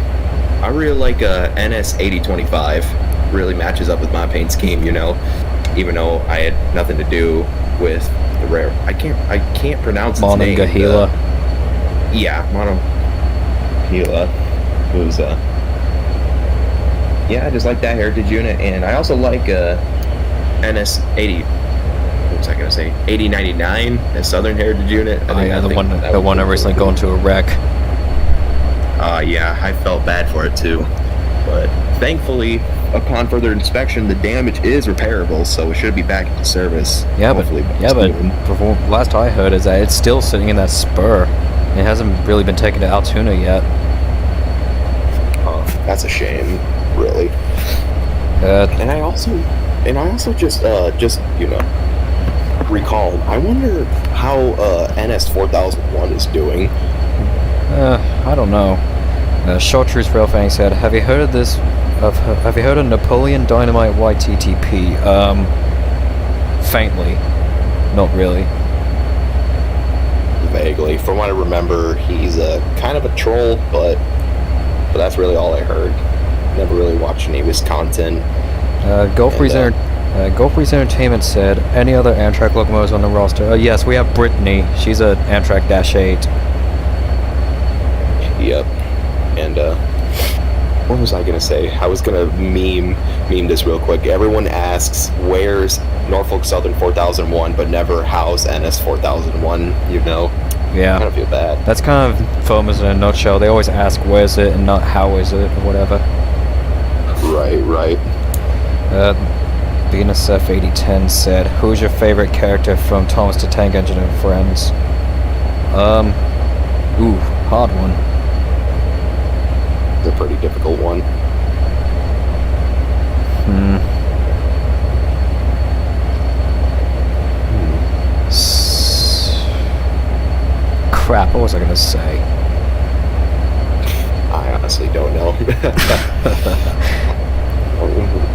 I really like NS 8025. Really matches up with my paint scheme, even though I had nothing to do with the rare. I can't pronounce its name. Monongahela. Yeah, Monongahela. Who's yeah, I just like that heritage unit, and I also like NS 80. What was I gonna say? 8099, the Southern Heritage Unit. The one I recently got into a wreck. Yeah, I felt bad for it too, but thankfully upon further inspection, the damage is repairable, so it should be back into service. Yeah, but last I heard is that it's still sitting in that spur. It hasn't really been taken to Altoona yet. Oh, that's a shame, really. And I also just recalled. I wonder how NS 4001 is doing. I don't know. Chartreuse Railfang said, "Have you heard of this? Have you heard of Napoleon Dynamite YTTP?" Faintly, not really. Vaguely, from what I remember, he's kind of a troll, but that's really all I heard. Never really watched any of his content. Gulf Breeze Entertainment said, "Any other Amtrak locomotives on the roster?" Yes, we have Brittany. She's a Amtrak -8. Yep. And what was I gonna say? I was gonna meme this real quick. Everyone asks where's Norfolk Southern 4001, but never how's NS 4001. You know. Yeah. I kind of feel bad. That's kind of Thurman in a nutshell. They always ask where's it and not how is it or whatever. Right. BNSF 8010 said, "Who's your favorite character from Thomas the Tank Engine and Friends?" Hard one. It's a pretty difficult one. Crap, what was I gonna say? I honestly don't know.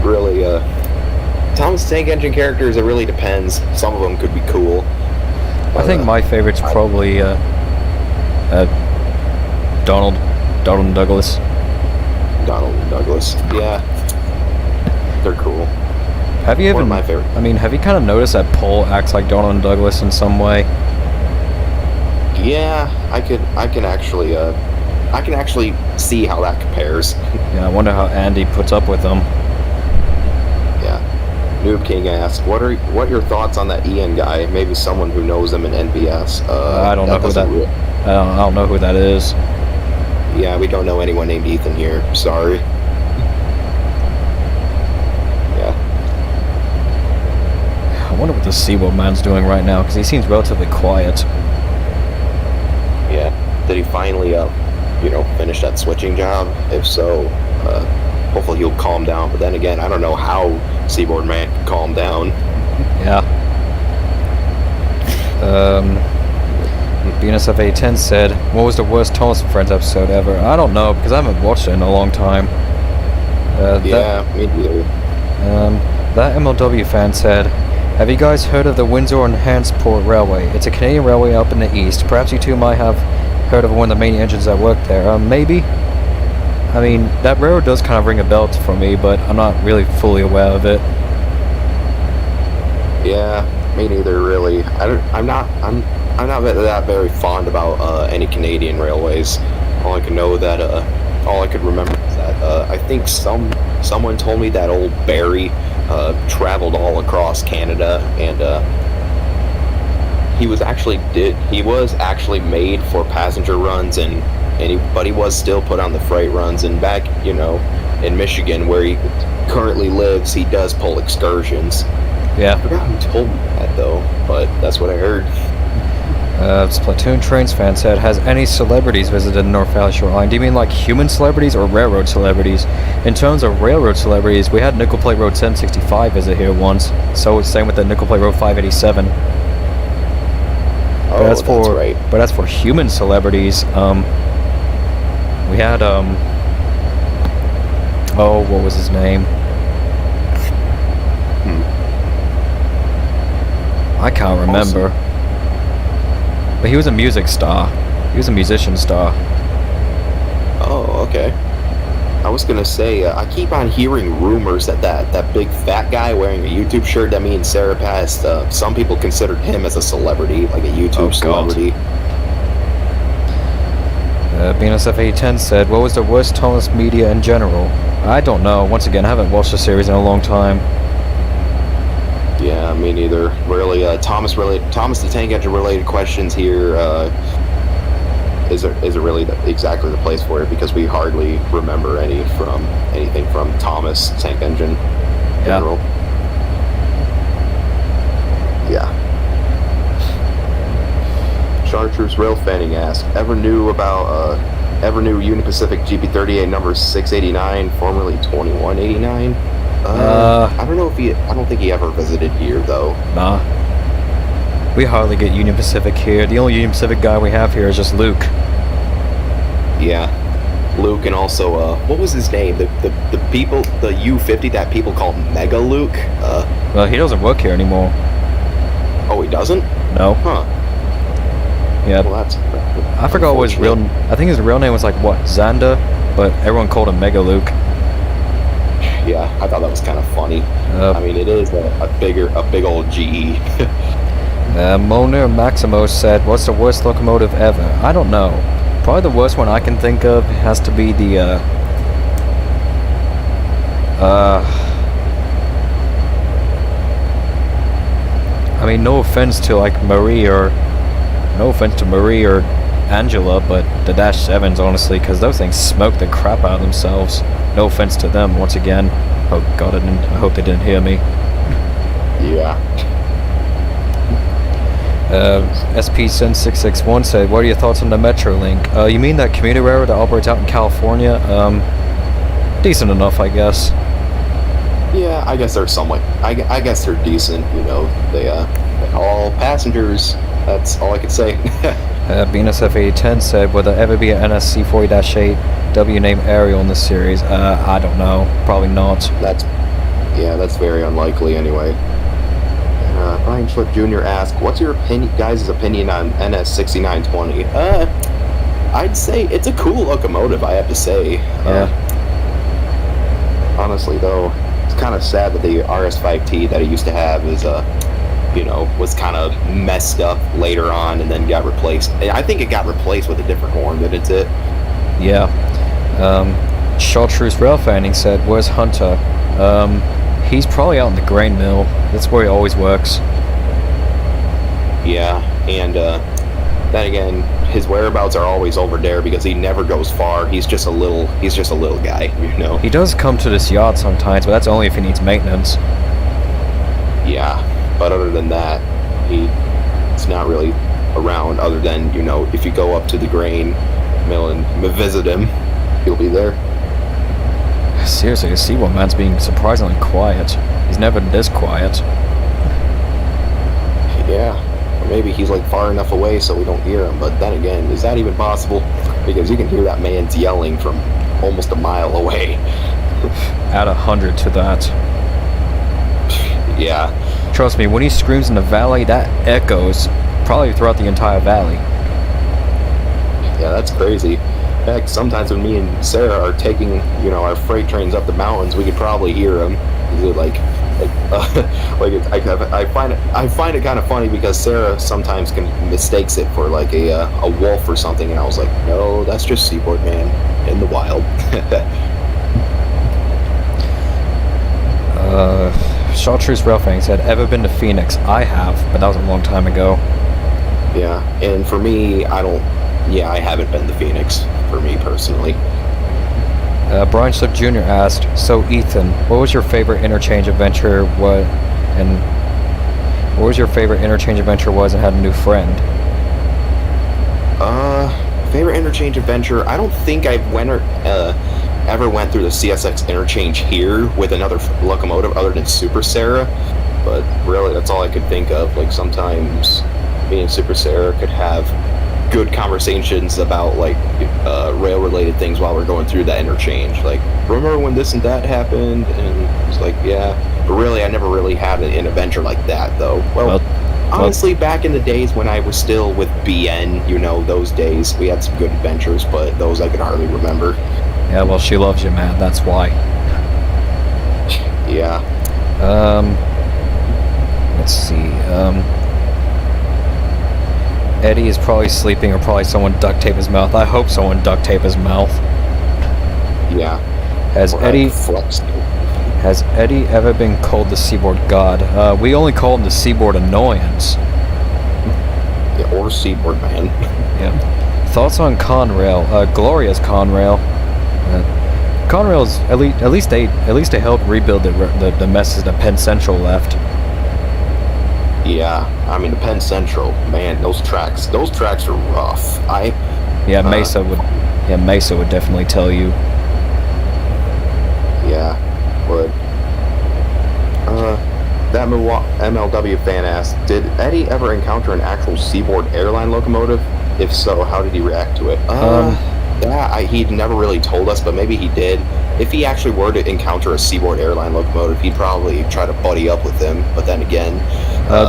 Really, Thomas the Tank Engine characters, it really depends. Some of them could be cool. I think my favorite's probably Donald and Douglas. Donald and Douglas. Yeah. They're cool. Have you One of my favorite. I mean, have you kind of noticed that Paul acts like Donald and Douglas in some way? Yeah, I can actually see how that compares. Yeah, I wonder how Andy puts up with them. Yeah. Noob King asked, "What are your thoughts on that Ian guy? Maybe someone who knows him in NBS." I don't know who that. I don't know who that is. Yeah, we don't know anyone named Ethan here. Sorry. Yeah. I wonder what the SeaWorld man's doing right now, because he seems relatively quiet. Yeah. Did he finally, finish that switching job? If so, hopefully he'll calm down. But then again, I don't know how SeaWorld man can calm down. Yeah. BNSF 810 said, "What was the worst Thomas and Friends episode ever?" I don't know, because I haven't watched it in a long time. Me neither. That MLW fan said, "Have you guys heard of the Windsor and Hansport Railway? It's a Canadian railway up in the east. Perhaps you two might have heard of one of the main engines that work there. Maybe? I mean, that railroad does kind of ring a bell for me, but I'm not really fully aware of it." Yeah, me neither, really. I'm not that very fond about any Canadian railways. All I could remember is that I think someone told me that old Barry traveled all across Canada, and he was actually made for passenger runs, but he was still put on the freight runs. And back, in Michigan, where he currently lives, he does pull excursions. Yeah. I forgot who told me that though, but that's what I heard. Splatoon Trains fan said, "Has any celebrities visited North Valley Shore Line?" Do you mean like human celebrities or railroad celebrities? In terms of railroad celebrities, we had Nickel Plate Road 765 visit here once. So same with the Nickel Plate Road 587. Oh, that's right. But as for human celebrities, we had what was his name? I can't remember. Awesome. But he was a music star. He was a musician star. Oh, okay. I was gonna say, I keep on hearing rumors that big fat guy wearing a YouTube shirt that me and Sarah passed, some people considered him as a celebrity, like a YouTube celebrity. BNSF 810 said, "What was the worst Thomas media in general?" I don't know. Once again, I haven't watched the series in a long time. Yeah, me neither. Really, Thomas the Tank Engine related questions here. isn't really exactly the place for it because we hardly remember anything from Thomas Tank Engine General. Yeah. Chartreuse Rail Fanning asked, ever knew Union Pacific GP38 number 689, formerly 2189? I don't think he ever visited here though. Nah. We hardly get Union Pacific here. The only Union Pacific guy we have here is just Luke. Yeah. Luke, and also what was his name? The U50 that people call Mega Luke. Well, he doesn't work here anymore. Oh, he doesn't? No. Huh. Yeah. Well, that's I forgot what his real. I think his real name was like what, Xander, but everyone called him Mega Luke. Yeah, I thought that was kind of funny. I mean, it is a big old GE. Molnar Maximo said, "What's the worst locomotive ever?" I don't know. Probably the worst one I can think of has to be the I mean, no offense to Marie or Angela, but the Dash 7s, honestly, because those things smoke the crap out of themselves. No offense to them, once again. Oh God, I hope they didn't hear me. Yeah. SP661 said, what are your thoughts on the Metrolink? You mean that commuter railroad that operates out in California? Decent enough, I guess. Yeah, I guess they're somewhat. I guess they're decent. You know, they all passengers. That's all I could say. Venus F810 said, will there ever be an NSC 40-8 W name Ariel in this series? I don't know. Probably not. That's very unlikely anyway. Brian Schlick Jr. asked, what's your guys' opinion on NS 6920? I'd say it's a cool locomotive, I have to say. Yeah. Honestly, though, it's kind of sad that the RS5T that it used to have is, was kind of messed up later on and then got replaced. I think it got replaced with a different horn, but it's it. Yeah. Chartreuse Rail Fanning said, where's Hunter? He's probably out in the grain mill. That's where he always works. Yeah, and then again, his whereabouts are always over there because he never goes far. He's just a little guy, you know. He does come to this yacht sometimes, but that's only if he needs maintenance. Yeah, but other than that, he's not really around. Other than if you go up to the grain mill and visit him, he'll be there. Seriously, the Seaboard man's being surprisingly quiet. He's never this quiet. Yeah, or maybe he's far enough away so we don't hear him, but then again, is that even possible? Because you can hear that man's yelling from almost a mile away. Add 100 to that. Yeah. Trust me, when he screams in the valley, that echoes probably throughout the entire valley. Yeah, that's crazy. In fact, sometimes when me and Sarah are taking, our freight trains up the mountains, we could probably hear them. I find it kind of funny because Sarah sometimes mistakes it for a wolf or something, and I was like, no, that's just Seaboard Man in the wild. Chartreuse Railfang said, ever been to Phoenix? I have, but that was a long time ago. Yeah, and for me, I haven't been to Phoenix, for me personally. Brian Slip Jr. asked, so Ethan, what was your favorite interchange adventure and had a new friend? Favorite interchange adventure, I don't think I ever went through the CSX interchange here with another locomotive other than Super Sarah, but really that's all I could think of. Sometimes me and Super Sarah could have good conversations about rail related things while we're going through that interchange, remember when this and that happened, and it's yeah, but really I never really had an adventure like that though. Well, honestly, back in the days when I was still with BN, those days we had some good adventures, but those I could hardly remember. Yeah, well, she loves you, man, that's why. Yeah. Let's see, Eddie is probably sleeping, or probably someone duct tape his mouth. I hope someone duct tape his mouth. Yeah. Has Eddie ever been called the Seaboard God? We only call him the Seaboard Annoyance. Yeah, or Seaboard Man. Yeah. Thoughts on Conrail? Gloria's Conrail. Conrail's at least they helped rebuild the messes that Penn Central left. Yeah, I mean the Penn Central, man, those tracks are rough. Mesa would definitely tell you. Yeah, would. That MLW fan asked, did Eddie ever encounter an actual Seaboard airline locomotive? If so, how did he react to it? He'd never really told us, but maybe he did. If he actually were to encounter a Seaboard airline locomotive, he'd probably try to buddy up with him. But then again,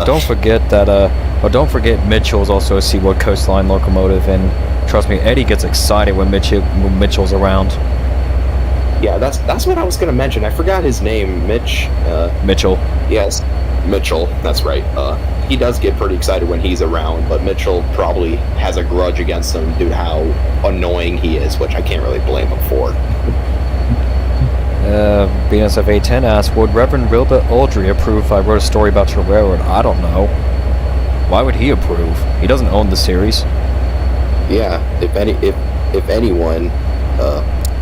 don't forget Mitchell's also a Seaboard coastline locomotive, and trust me, Eddie gets excited when Mitchell's around. Yeah, that's what I was gonna mention. I forgot his name, Mitchell. Yes, Mitchell. That's right. He does get pretty excited when he's around, but Mitchell probably has a grudge against him due to how annoying he is, which I can't really blame him for. BNSF810 asked, would Reverend Wilbur Aldry approve if I wrote a story about your railroad? I don't know. Why would he approve? He doesn't own the series. Yeah, if anyone,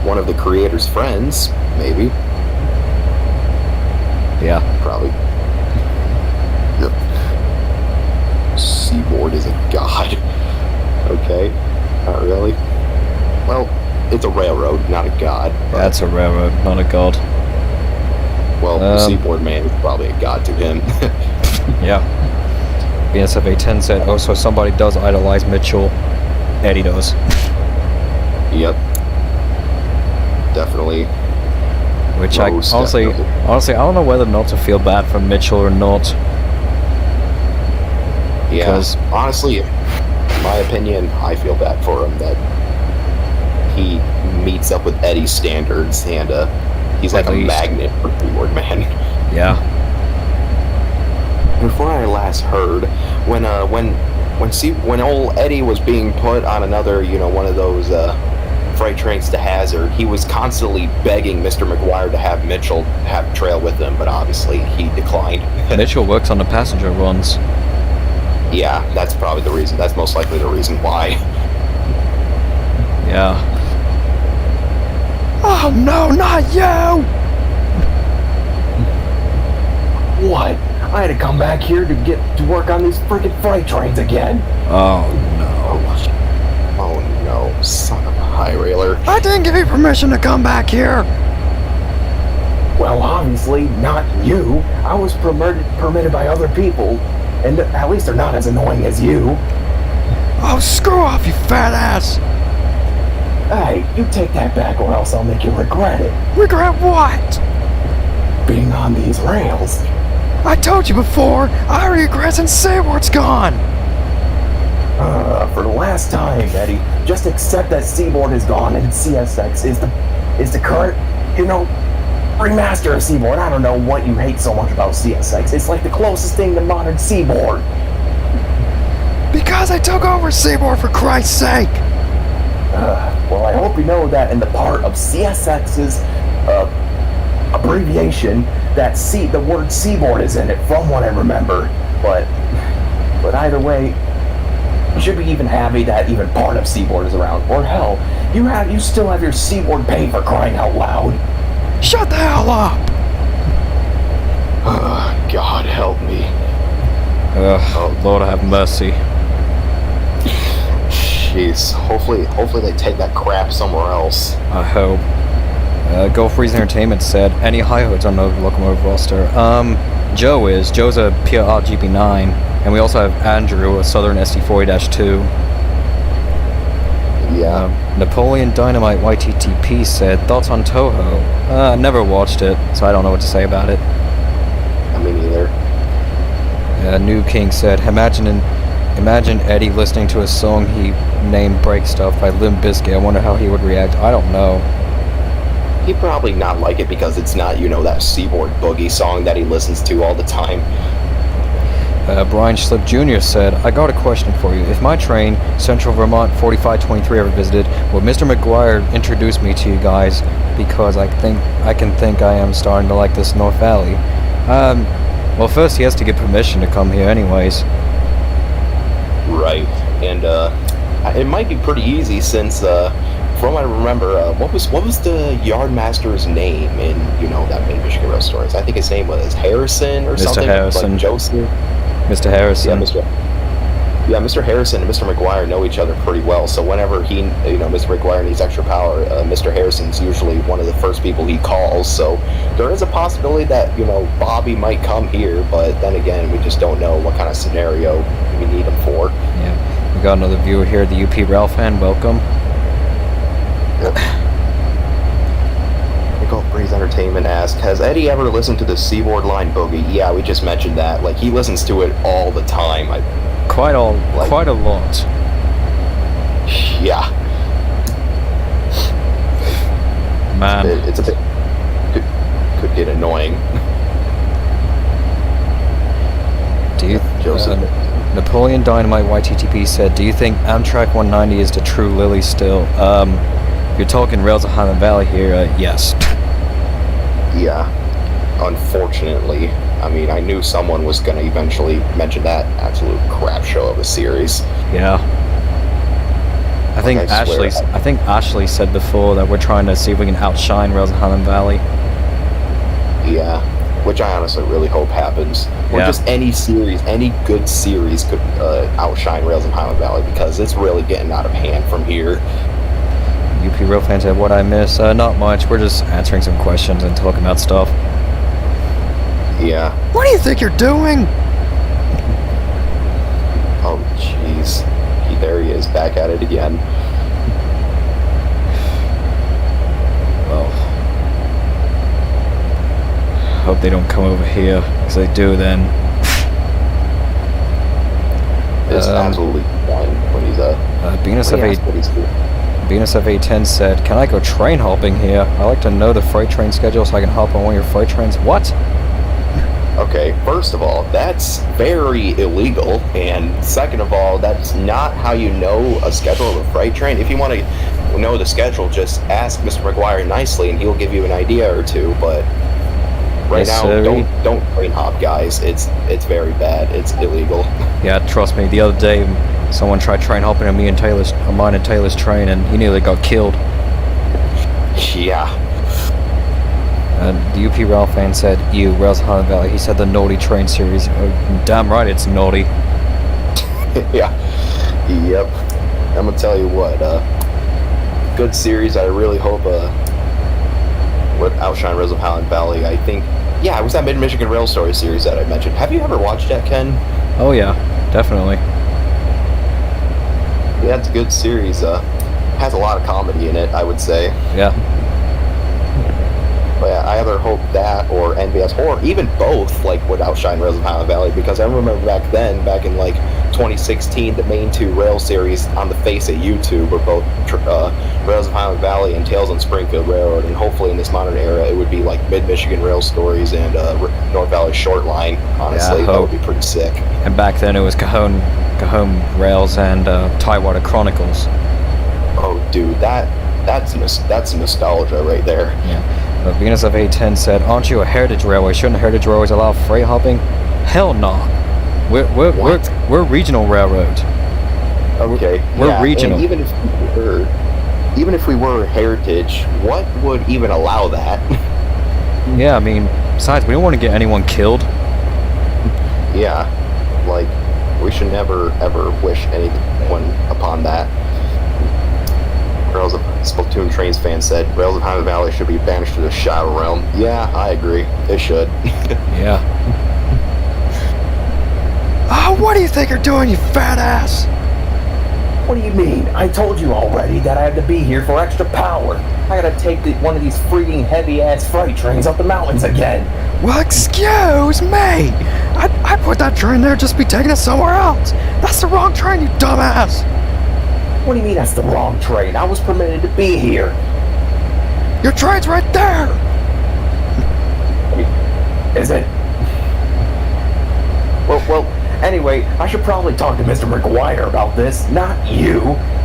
one of the creator's friends, maybe. Yeah. Probably. Yep. Seaboard is a god. Okay. Not really. Well, it's a railroad, not a god. That's a railroad, not a god. Well, the Seaboard man is probably a god to him. Yeah. BNSF810 said, oh, so somebody does idolize Mitchell. Eddie does. Yep. Definitely. Which honestly, I don't know whether or not to feel bad for Mitchell or not. Yeah, honestly, in my opinion, I feel bad for him that he meets up with Eddie's standards, and he's like a magnet for Seaboard man. Yeah. Before I last heard, when old Eddie was being put on another, one of those freight trains to Hazard, he was constantly begging Mr. McGuire to have Mitchell have trail with him, but obviously he declined. Mitchell works on the passenger runs. Yeah, that's probably the reason. That's most likely the reason why. Yeah. Oh no, not you! What? I had to come back here to get to work on these freaking freight trains again. Oh no. Oh no, son of a high railer. I didn't give you permission to come back here. Well, obviously, not you. I was permitted by other people, and at least they're not as annoying as you. Oh, screw off, you fat ass! Hey, you take that back or else I'll make you regret it. Regret what? Being on these rails. I told you before, I regret since Seaboard's gone! For the last time, Eddie, just accept that Seaboard is gone and CSX is the current, remaster of Seaboard. I don't know what you hate so much about CSX. It's like the closest thing to modern Seaboard. Because I took over Seaboard, for Christ's sake! Well, I hope you know that in the part of CSX's abbreviation, that the word Seaboard is in it, from what I remember. But either way, you should be even happy that even part of Seaboard is around. Or hell, you still have your Seaboard pay for crying out loud. Shut the hell up! God help me. Lord have mercy. Jeez, hopefully they take that crap somewhere else. I hope. Gulf Breeze Entertainment said, any high hoods on the locomotive roster? Joe's a PRR GP9, and we also have Andrew, a Southern SD40-2. Yeah. Napoleon Dynamite YTTP said, thoughts on Toho? Never watched it, so I don't know what to say about it. Me neither. New King said, imagine Eddie listening to a song he named Break Stuff by Limp Bizkit. I wonder how he would react. I don't know. He'd probably not like it because it's not, that Seaboard boogie song that he listens to all the time. Brian Slip Jr. said, I got a question for you. If my train, Central Vermont 4523, ever visited, would Mr. McGuire introduce me to you guys? Because I am starting to like this North Valley. Well, first he has to get permission to come here anyways. Right. And, it might be pretty easy since, from what I remember, what was the yardmaster's name in that main Michigan Rail Stories? I think his name was Harrison or Mr. something. Harrison. Like Joseph. Mr. Harrison. Mr. Harrison and Mr. McGuire know each other pretty well. So whenever Mr. McGuire needs extra power, Mr. Harrison's usually one of the first people he calls. So there is a possibility that Bobby might come here, but then again, we just don't know what kind of scenario we need him for. Yeah, we got another viewer here, the UP Rail fan. Welcome. Nicole Breeze Entertainment asked, has Eddie ever listened to the Seaboard Line Boogie? Yeah, we just mentioned that. Like, he listens to it all the time. Quite a lot. Yeah. Man. It's a bit... Could get annoying. Do you... Joseph. Napoleon Dynamite YTTP said, do you think Amtrak 190 is the true Lily still? You're talking Rails of Highland Valley here, yes. Yeah. Unfortunately. I mean, I knew someone was going to eventually mention that absolute crap show of a series. Yeah. I think Ashley said before that we're trying to see if we can outshine Rails of Highland Valley. Yeah. Which I honestly really hope happens. Or just any series, any good series could outshine Rails of Highland Valley, because it's really getting out of hand from here. UP Real Fan said, what I miss? Not much. We're just answering some questions and talking about stuff. Yeah. What do you think you're doing? Oh, jeez. There he is, back at it again. Well, hope they don't come over here, because they do then. It's absolutely fine when he's Venus FA10 said, can I go train hopping here? I like to know the freight train schedule so I can hop on one of your freight trains. What? Okay, first of all, that's very illegal, and second of all, that's not how you know a schedule of a freight train. If you want to know the schedule, just ask Mr. McGuire nicely, and he'll give you an idea or two. But right now, don't train hop, guys. It's very bad. It's illegal. Yeah, trust me. The other day, someone tried train hopping on mine and Taylor's train, and he nearly got killed. Yeah. The UP Rail fan said, Rails of Highland Valley. He said the naughty train series. Oh, damn right it's naughty. Yeah. Yep. I'm going to tell you what, good series. I really hope would outshine Rails of Highland Valley. I think, it was that Mid-Michigan Rail Story series that I mentioned. Have you ever watched that, Ken? Oh, yeah. Definitely. Yeah, it's a good series. Has a lot of comedy in it, I would say. Yeah. But yeah, I either hope that or NBS or even both would outshine Rails of Highland Valley, because I remember back in 2016, the main two rail series on the face of YouTube were both Rails of Highland Valley and Tales on Springfield Railroad, and hopefully in this modern era it would be like Mid-Michigan Rail Stories and North Valley Short Line. Honestly, that would be pretty sick. And back then it was Cajon Rails and Tidewater Chronicles. Oh, dude, that's nostalgia right there. Yeah. Venus of A10 said, aren't you a heritage railway? Shouldn't heritage railways allow freight hopping? Hell no. We're regional railroads. Okay. We're regional. And even if we were heritage, what would even allow that? Yeah, I mean, besides, we don't want to get anyone killed. Yeah. We should never ever wish anyone upon that. Rails of Splatoon Trains fan said, Rails of Highland Valley should be banished to the Shadow Realm. Yeah, I agree. They should. Yeah. What do you think you're doing, you fat ass? What do you mean? I told you already that I had to be here for extra power. I gotta take one of these freaking heavy-ass freight trains up the mountains again. Well, excuse me. I put that train there just to be taking it somewhere else. That's the wrong train, you dumbass. What do you mean that's the wrong train? I was permitted to be here. Your train's right there. Is it? Well, anyway, I should probably talk to Mr. McGuire about this, not you.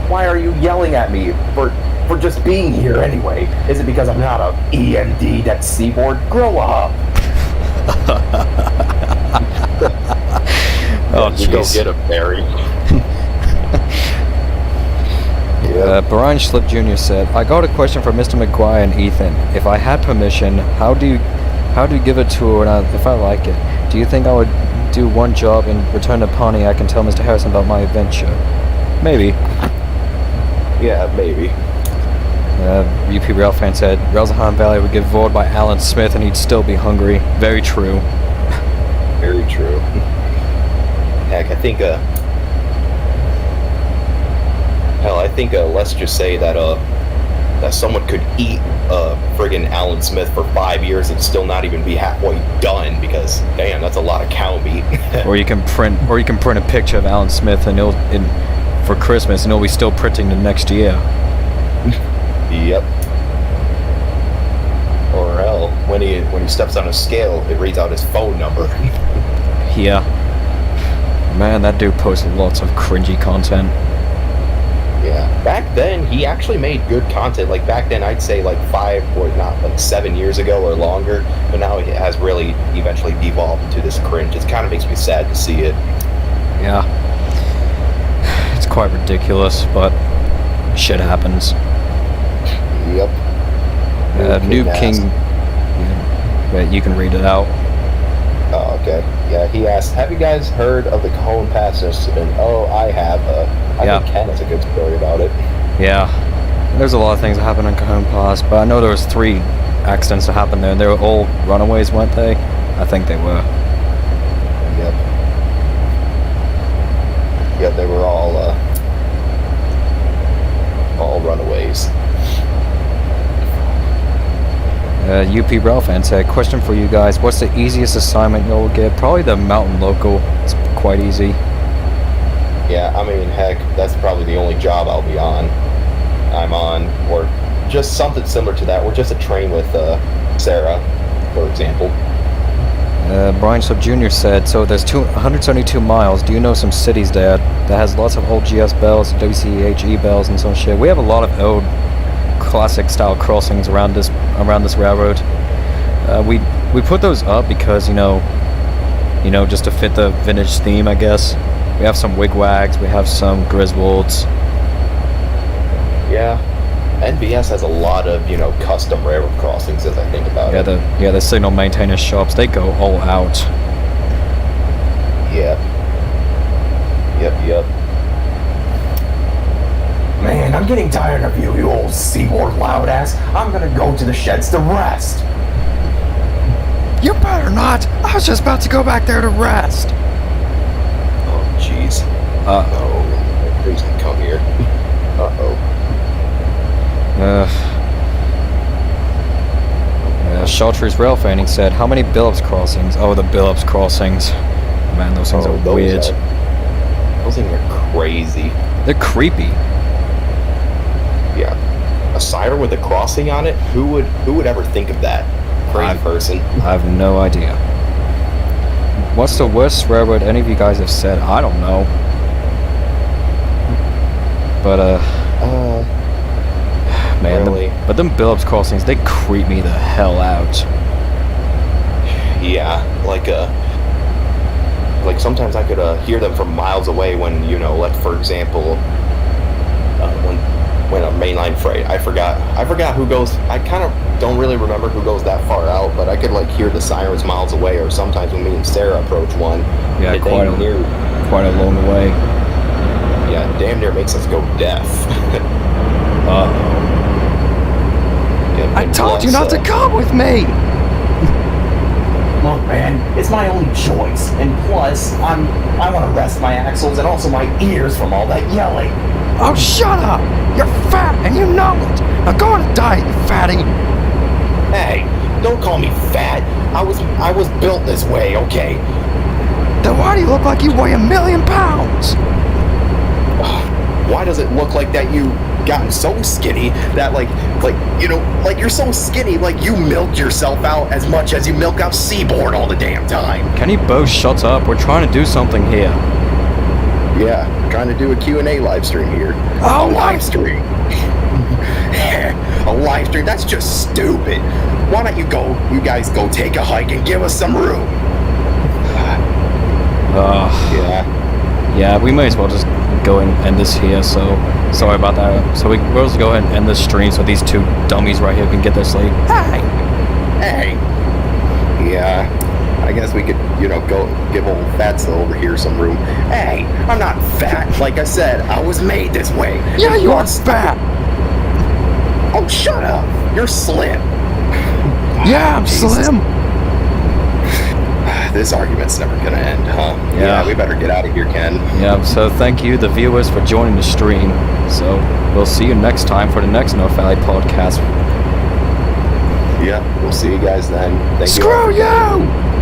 Why are you yelling at me for just being here anyway? Is it because I'm not a EMD that's Seaboard? Grow up. Oh, you go get him, Barry. Brian Slip Jr. said, I got a question for Mr. McGuire and Ethan. If I had permission, how do you give it to her if I like it? Do you think I would do one job and return to Pontiac and tell Mr. Harrison about my adventure? Maybe. Yeah, maybe. UP Rail fan said, Relzahan Valley would get voted by Alan Smith and he'd still be hungry. Very true. Very true. Heck, I think, let's just say that someone could eat friggin' Alan Smith for 5 years and still not even be halfway done, because damn, that's a lot of cow meat. or you can print a picture of Alan Smith and for Christmas and it'll be still printing the next year. Yep. Or hell, when he steps on a scale, it reads out his phone number. Yeah. Man, that dude posted lots of cringy content. Yeah. Back then, he actually made good content. Like, back then, I'd say, like, 7 years ago or longer. But now it has really eventually devolved into this cringe. It kind of makes me sad to see it. Yeah. It's quite ridiculous, but shit happens. Yep. Noob King. Yeah, you can read it out. Oh, okay. Yeah, he asked, have you guys heard of the Cajon Pass incident? Oh, I have. I think Ken has a good story about it. Yeah. There's a lot of things that happened in Cajon Pass, but I know there was 3 accidents that happened there. They were all runaways, weren't they? I think they were. Yep. Yep, they were all runaways. UP Rail fan said, question for you guys, what's the easiest assignment you'll get? Probably the mountain local. It's quite easy. Yeah, I mean, heck, that's probably the only job I'm on, or just something similar to that, or just a train with Sarah, for example. Brian Sub Jr. said, so there's 172 miles. Do you know some cities there that has lots of old GS bells, WCHE bells, and some shit? We have a lot of old classic style crossings around this railroad. We put those up because you know just to fit the vintage theme, I guess. We have some wigwags, we have some Griswolds. Yeah, NBS has a lot of custom railroad crossings as I think about it. The signal maintenance shops, they go all out. Yep. Man, I'm getting tired of you old seaboard loud ass. I'm gonna go to the sheds to rest. You better not! I was just about to go back there to rest! Oh, jeez. Uh-oh. Please don't come here. Uh-oh. Chartreuse Rail Fanning said, how many Billups crossings? Oh, the Billups crossings. Man, those things are weird. Those things are crazy. They're creepy. Yeah. A siren with a crossing on it? Who would ever think of that? Crazy person. I have no idea. What's the worst railroad any of you guys have said? I don't know. But, man, really? But them Billups crossings, they creep me the hell out. Yeah, like sometimes I could hear them from miles away when, like, for example, when a mainline freight, I forgot who goes, I kind of don't really remember who goes that far out, but I could, like, hear the sirens miles away, or sometimes when me and Sarah approach one. Yeah, quite a long way. Yeah, damn near makes us go deaf. I told you not to come with me! Look, man, it's my only choice, and plus, I want to rest my axles and also my ears from all that yelling. Oh, shut up! You're fat, and you know it! Now go on a diet, you fatty! Hey, don't call me fat. I was built this way, okay? Then why do you look like you weigh 1,000,000 pounds? Why does it look like that you gotten so skinny that like you're so skinny like you milk yourself out as much as you milk out Seaboard all the damn time? Can you both shut up? We're trying to do something here. Yeah, trying to do a Q&A live stream here. Oh, a live stream. A live stream? That's just stupid. Why don't you guys go take a hike and give us some room? Yeah, we may as well just go and end this here. So sorry about that. So we'll just go ahead and end this stream so these two dummies right here can get their sleep. Hey. Yeah. I guess we could, go give old Fatso over here some room. Hey, I'm not fat. Like I said, I was made this way. Yeah, you are fat. Oh, shut up. You're slim. Yeah, I'm Jesus. slim. This argument's never gonna end, huh? Yeah. We better get out of here, Ken. Yeah, so thank you, the viewers, for joining the stream. So we'll see you next time for the next North Valley podcast. Yeah, we'll see you guys then. Thank you. Screw you!